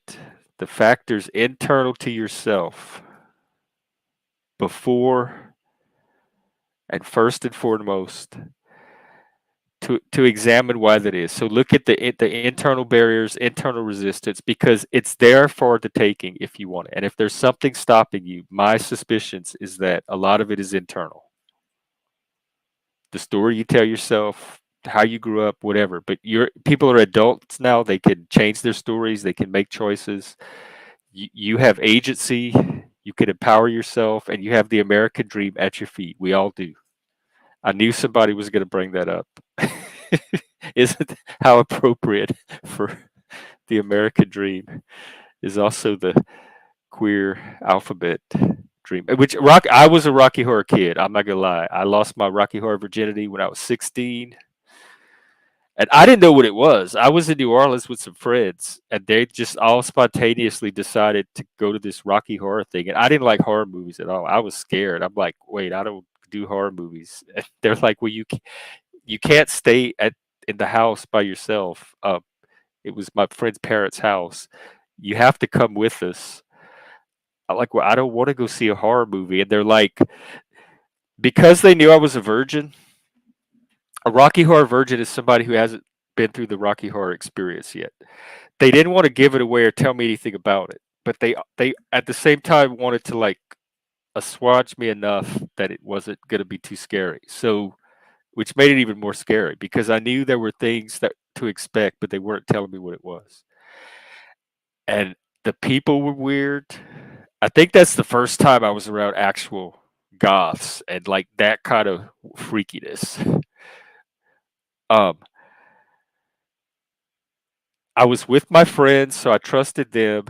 the factors internal to yourself before and first and foremost to examine why that is. So look at the internal barriers, internal resistance, because it's there for the taking if you want it. And if there's something stopping you, my suspicions is that a lot of it is internal. The story you tell yourself, how you grew up, whatever. But people are adults now. They can change their stories. They can make choices. You have agency. You can empower yourself, and you have the American dream at your feet. We all do. I knew somebody was going to bring that up. Isn't how appropriate for the American dream is also the queer alphabet dream. Which I was a Rocky Horror kid. I'm not gonna lie. I lost my Rocky Horror virginity when I was 16, and I didn't know what it was. I was in New Orleans with some friends, and they just all spontaneously decided to go to this Rocky Horror thing. And I didn't like horror movies at all. I was scared. I'm like, wait, I don't do horror movies. And they're like, well, you can't stay in the house by yourself. It was my friend's parents' house. You have to come with us. I'm like, well, I don't want to go see a horror movie. And they're like, because they knew I was a virgin. A Rocky Horror virgin is somebody who hasn't been through the Rocky Horror experience yet. They didn't want to give it away or tell me anything about it, but they at the same time wanted to, like, assuage me enough that it wasn't going to be too scary. So, which made it even more scary because I knew there were things that to expect, but they weren't telling me what it was. And the people were weird. I think that's the first time I was around actual goths and like that kind of freakiness. Um, I was with my friends, so I trusted them,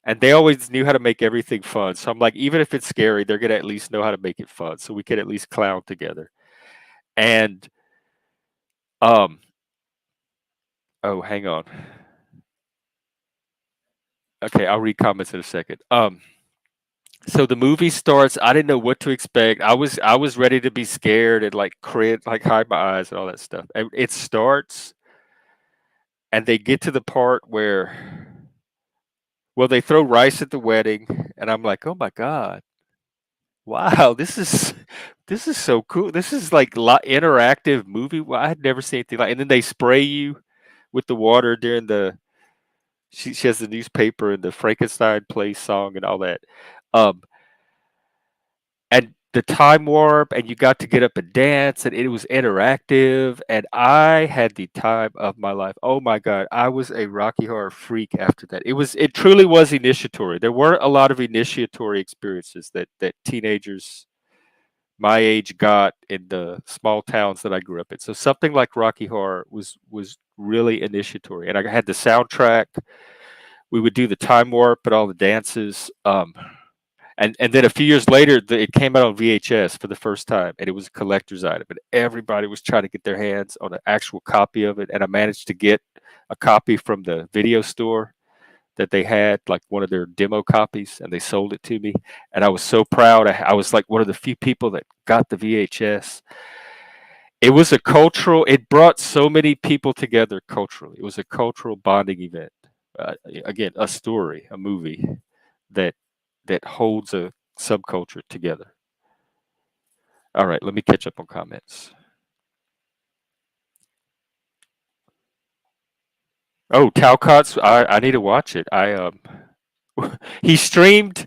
and they always knew how to make everything fun. So I'm like, even if it's scary, they're gonna at least know how to make it fun, so we could at least clown together. And um, oh, hang on. Okay, I'll read comments in a second. So the movie starts. I didn't know what to expect. I was ready to be scared and like crit, like hide my eyes and all that stuff. And it starts, and they get to the part where, well, they throw rice at the wedding, and I'm like, oh my god, wow, this is so cool. This is like interactive movie. Well, I had never seen anything like. And then they spray you with the water during the. She has the newspaper and the Frankenstein plays song and all that. Um, and the time warp, and you got to get up and dance, and it was interactive, and I had the time of my life. Oh my god, I was a Rocky Horror freak after that. It truly was initiatory. There weren't a lot of initiatory experiences that teenagers my age got in the small towns that I grew up in. So something like Rocky Horror was really initiatory, and I had the soundtrack. We would do the time warp and all the dances. And then a few years later, it came out on VHS for the first time, and it was a collector's item, and everybody was trying to get their hands on an actual copy of it. And I managed to get a copy from the video store that they had, like one of their demo copies, and they sold it to me. And I was so proud. I was like one of the few people that got the VHS. It was a cultural. It brought so many people together culturally. It was a cultural bonding event. Again, a story, a movie that holds a subculture together. All right, let me catch up on comments. Oh, Talcott's. I need to watch it. He streamed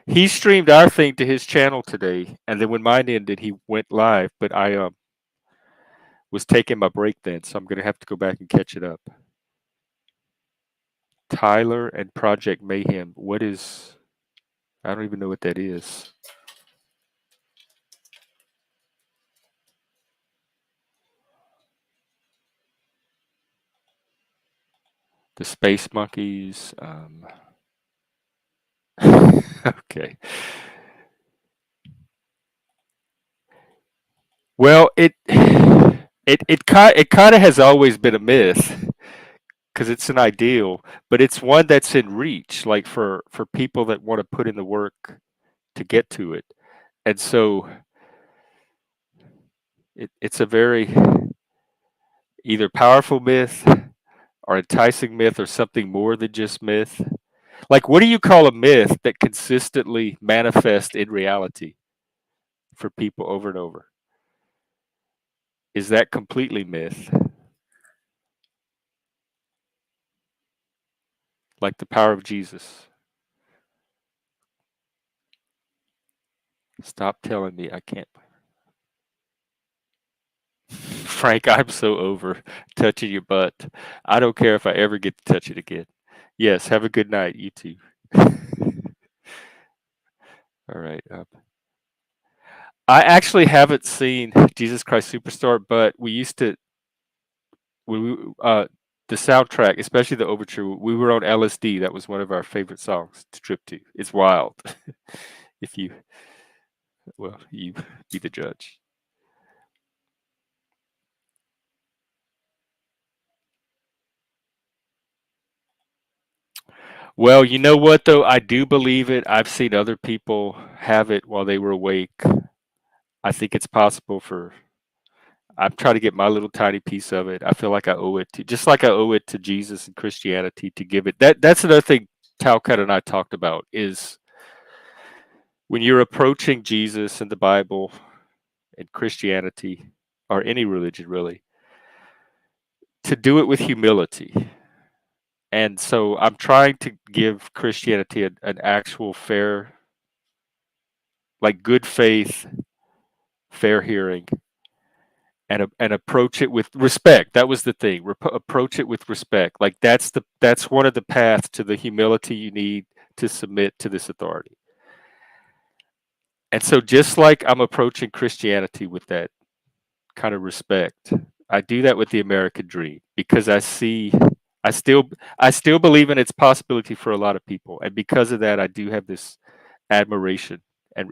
he streamed our thing to his channel today, and then when mine ended, he went live. But I was taking my break then, so I'm gonna have to go back and catch it up. Tyler and Project Mayhem. What is? I don't even know what that is. The Space Monkeys. Okay. Well, it kind of has always been a myth because it's an ideal, but it's one that's in reach, like for people that want to put in the work to get to it. And so it's a very either powerful myth or enticing myth or something more than just myth. Like, what do you call a myth that consistently manifests in reality for people over and over? Is that completely myth? Like the power of Jesus. Stop telling me I can't. Frank, I'm so over touching your butt. I don't care if I ever get to touch it again. Yes, have a good night. You too. All right. I actually haven't seen Jesus Christ Superstar, but we used to when we the soundtrack, especially the overture. We were on LSD. That was one of our favorite songs to trip to. It's wild. If you, well, you be the judge. Well, you know what though? I do believe it. I've seen other people have it while they were awake. I think it's possible for. I'm trying to get my little tiny piece of it. I feel like I owe it to, just like I owe it to Jesus and Christianity to give it. That's another thing Talcott and I talked about is when you're approaching Jesus and the Bible and Christianity or any religion really, to do it with humility. And so I'm trying to give Christianity an actual fair, like good faith, fair hearing, and approach it with respect. That was the thing. Approach it with respect. Like that's one of the paths to the humility you need to submit to this authority. And so just like I'm approaching Christianity with that kind of respect, I do that with the American dream because I still I still believe in its possibility for a lot of people. And because of that I do have this admiration. And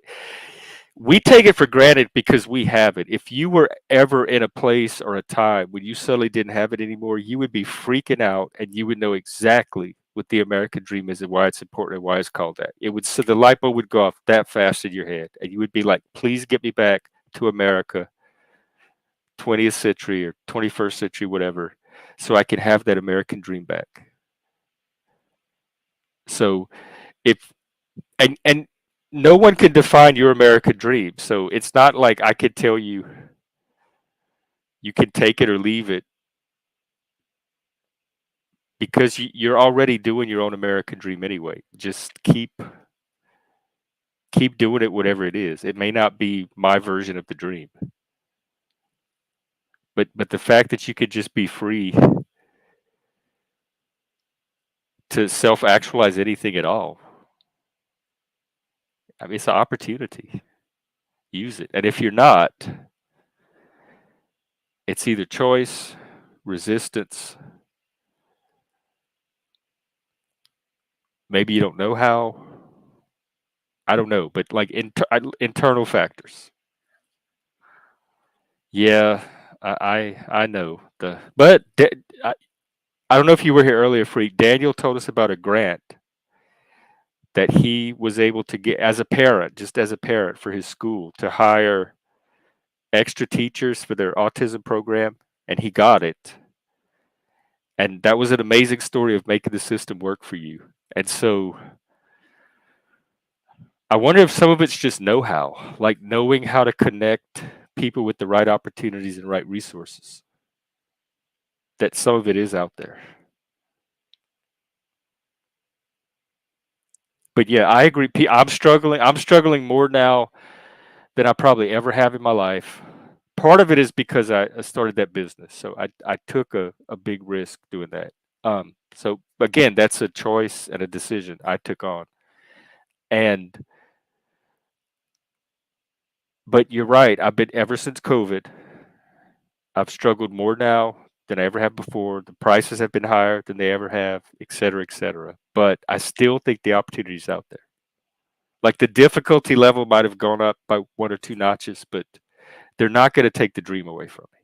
we take it for granted because we have it. If you were ever in a place or a time when you suddenly didn't have it anymore, you would be freaking out and you would know exactly what the American dream is and why it's important and why it's called that. It would so the light bulb would go off that fast in your head and you would be like, please get me back to America, 20th century or 21st century, whatever, so I can have that American dream back. So if and no one can define your American dream. So it's not like I could tell you you can take it or leave it because you're already doing your own American dream anyway. Just keep doing it, whatever it is. It may not be my version of the dream, but the fact that you could just be free to self actualize anything at all. I mean, it's an opportunity. Use it, and if you're not, it's either choice, resistance. Maybe you don't know how. I don't know, but like internal factors. Yeah, I know I don't know if you were here earlier, Freak. Daniel told us about a grant that he was able to get as a parent, just as a parent for his school to hire extra teachers for their autism program, and he got it. And that was an amazing story of making the system work for you. And so I wonder if some of it's just know how, like knowing how to connect people with the right opportunities and right resources. That some of it is out there. But yeah, I agree. I'm struggling. I'm struggling more now than I probably ever have in my life. Part of it is because I started that business, so I took a big risk doing that. So again, that's a choice and a decision I took on. And but you're right. I've been ever since COVID. I've struggled more now than I ever have before. The prices have been higher than they ever have, et cetera, et cetera. But I still think the opportunity's out there. Like the difficulty level might have gone up by one or two notches, but they're not going to take the dream away from me.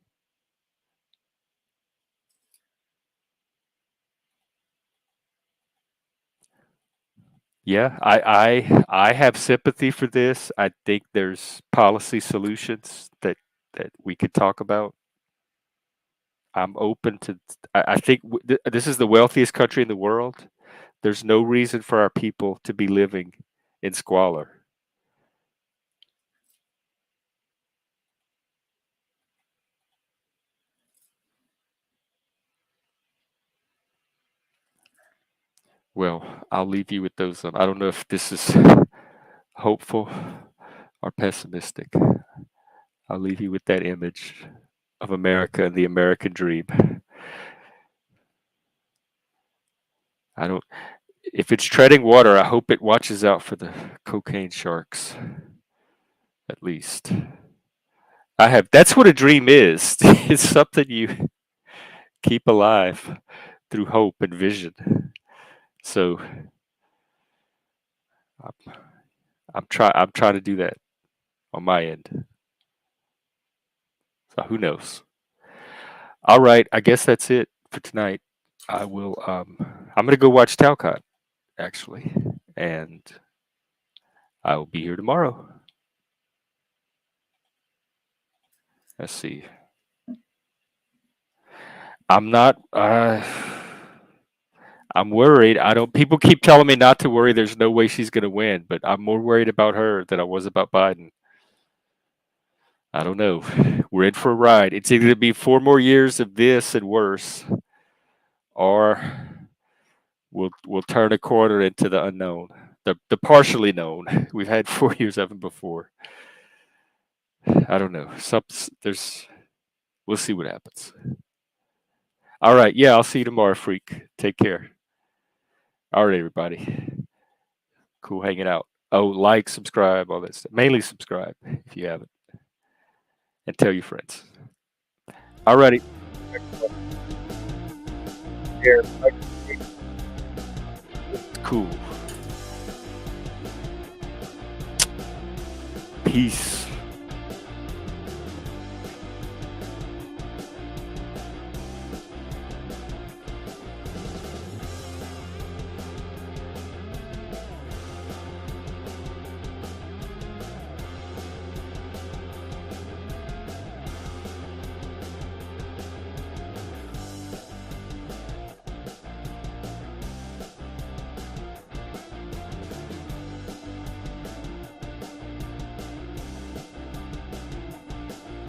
Yeah, I have sympathy for this. I think there's policy solutions that we could talk about. I'm open to. I think this is the wealthiest country in the world. There's no reason for our people to be living in squalor. Well, I'll leave you with those. I don't know if this is hopeful or pessimistic. I'll leave you with that image of America and the American dream. I don't. If it's treading water, I hope it watches out for the cocaine sharks. At least I have. That's what a dream is. It's something you keep alive through hope and vision. So I'm, I'm try. I'm trying to do that on my end. So who knows? All right. I guess that's it for tonight. I will. I'm gonna go watch Talcott actually, and I will be here tomorrow. Let's see. I'm not. I'm worried. I don't. People keep telling me not to worry. There's no way she's gonna win, but I'm more worried about her than I was about Biden. I don't know. We're in for a ride. It's either gonna be 4 more years of this and worse, or we'll turn a corner into the unknown, the partially known. We've had 4 years of them before. I don't know. There's. We'll see what happens. All right. Yeah, I'll see you tomorrow, freak. Take care. All right, everybody. Cool hanging out. Oh, like, subscribe, all that stuff. Mainly subscribe if you haven't, and tell your friends. Alrighty. Cool. Peace.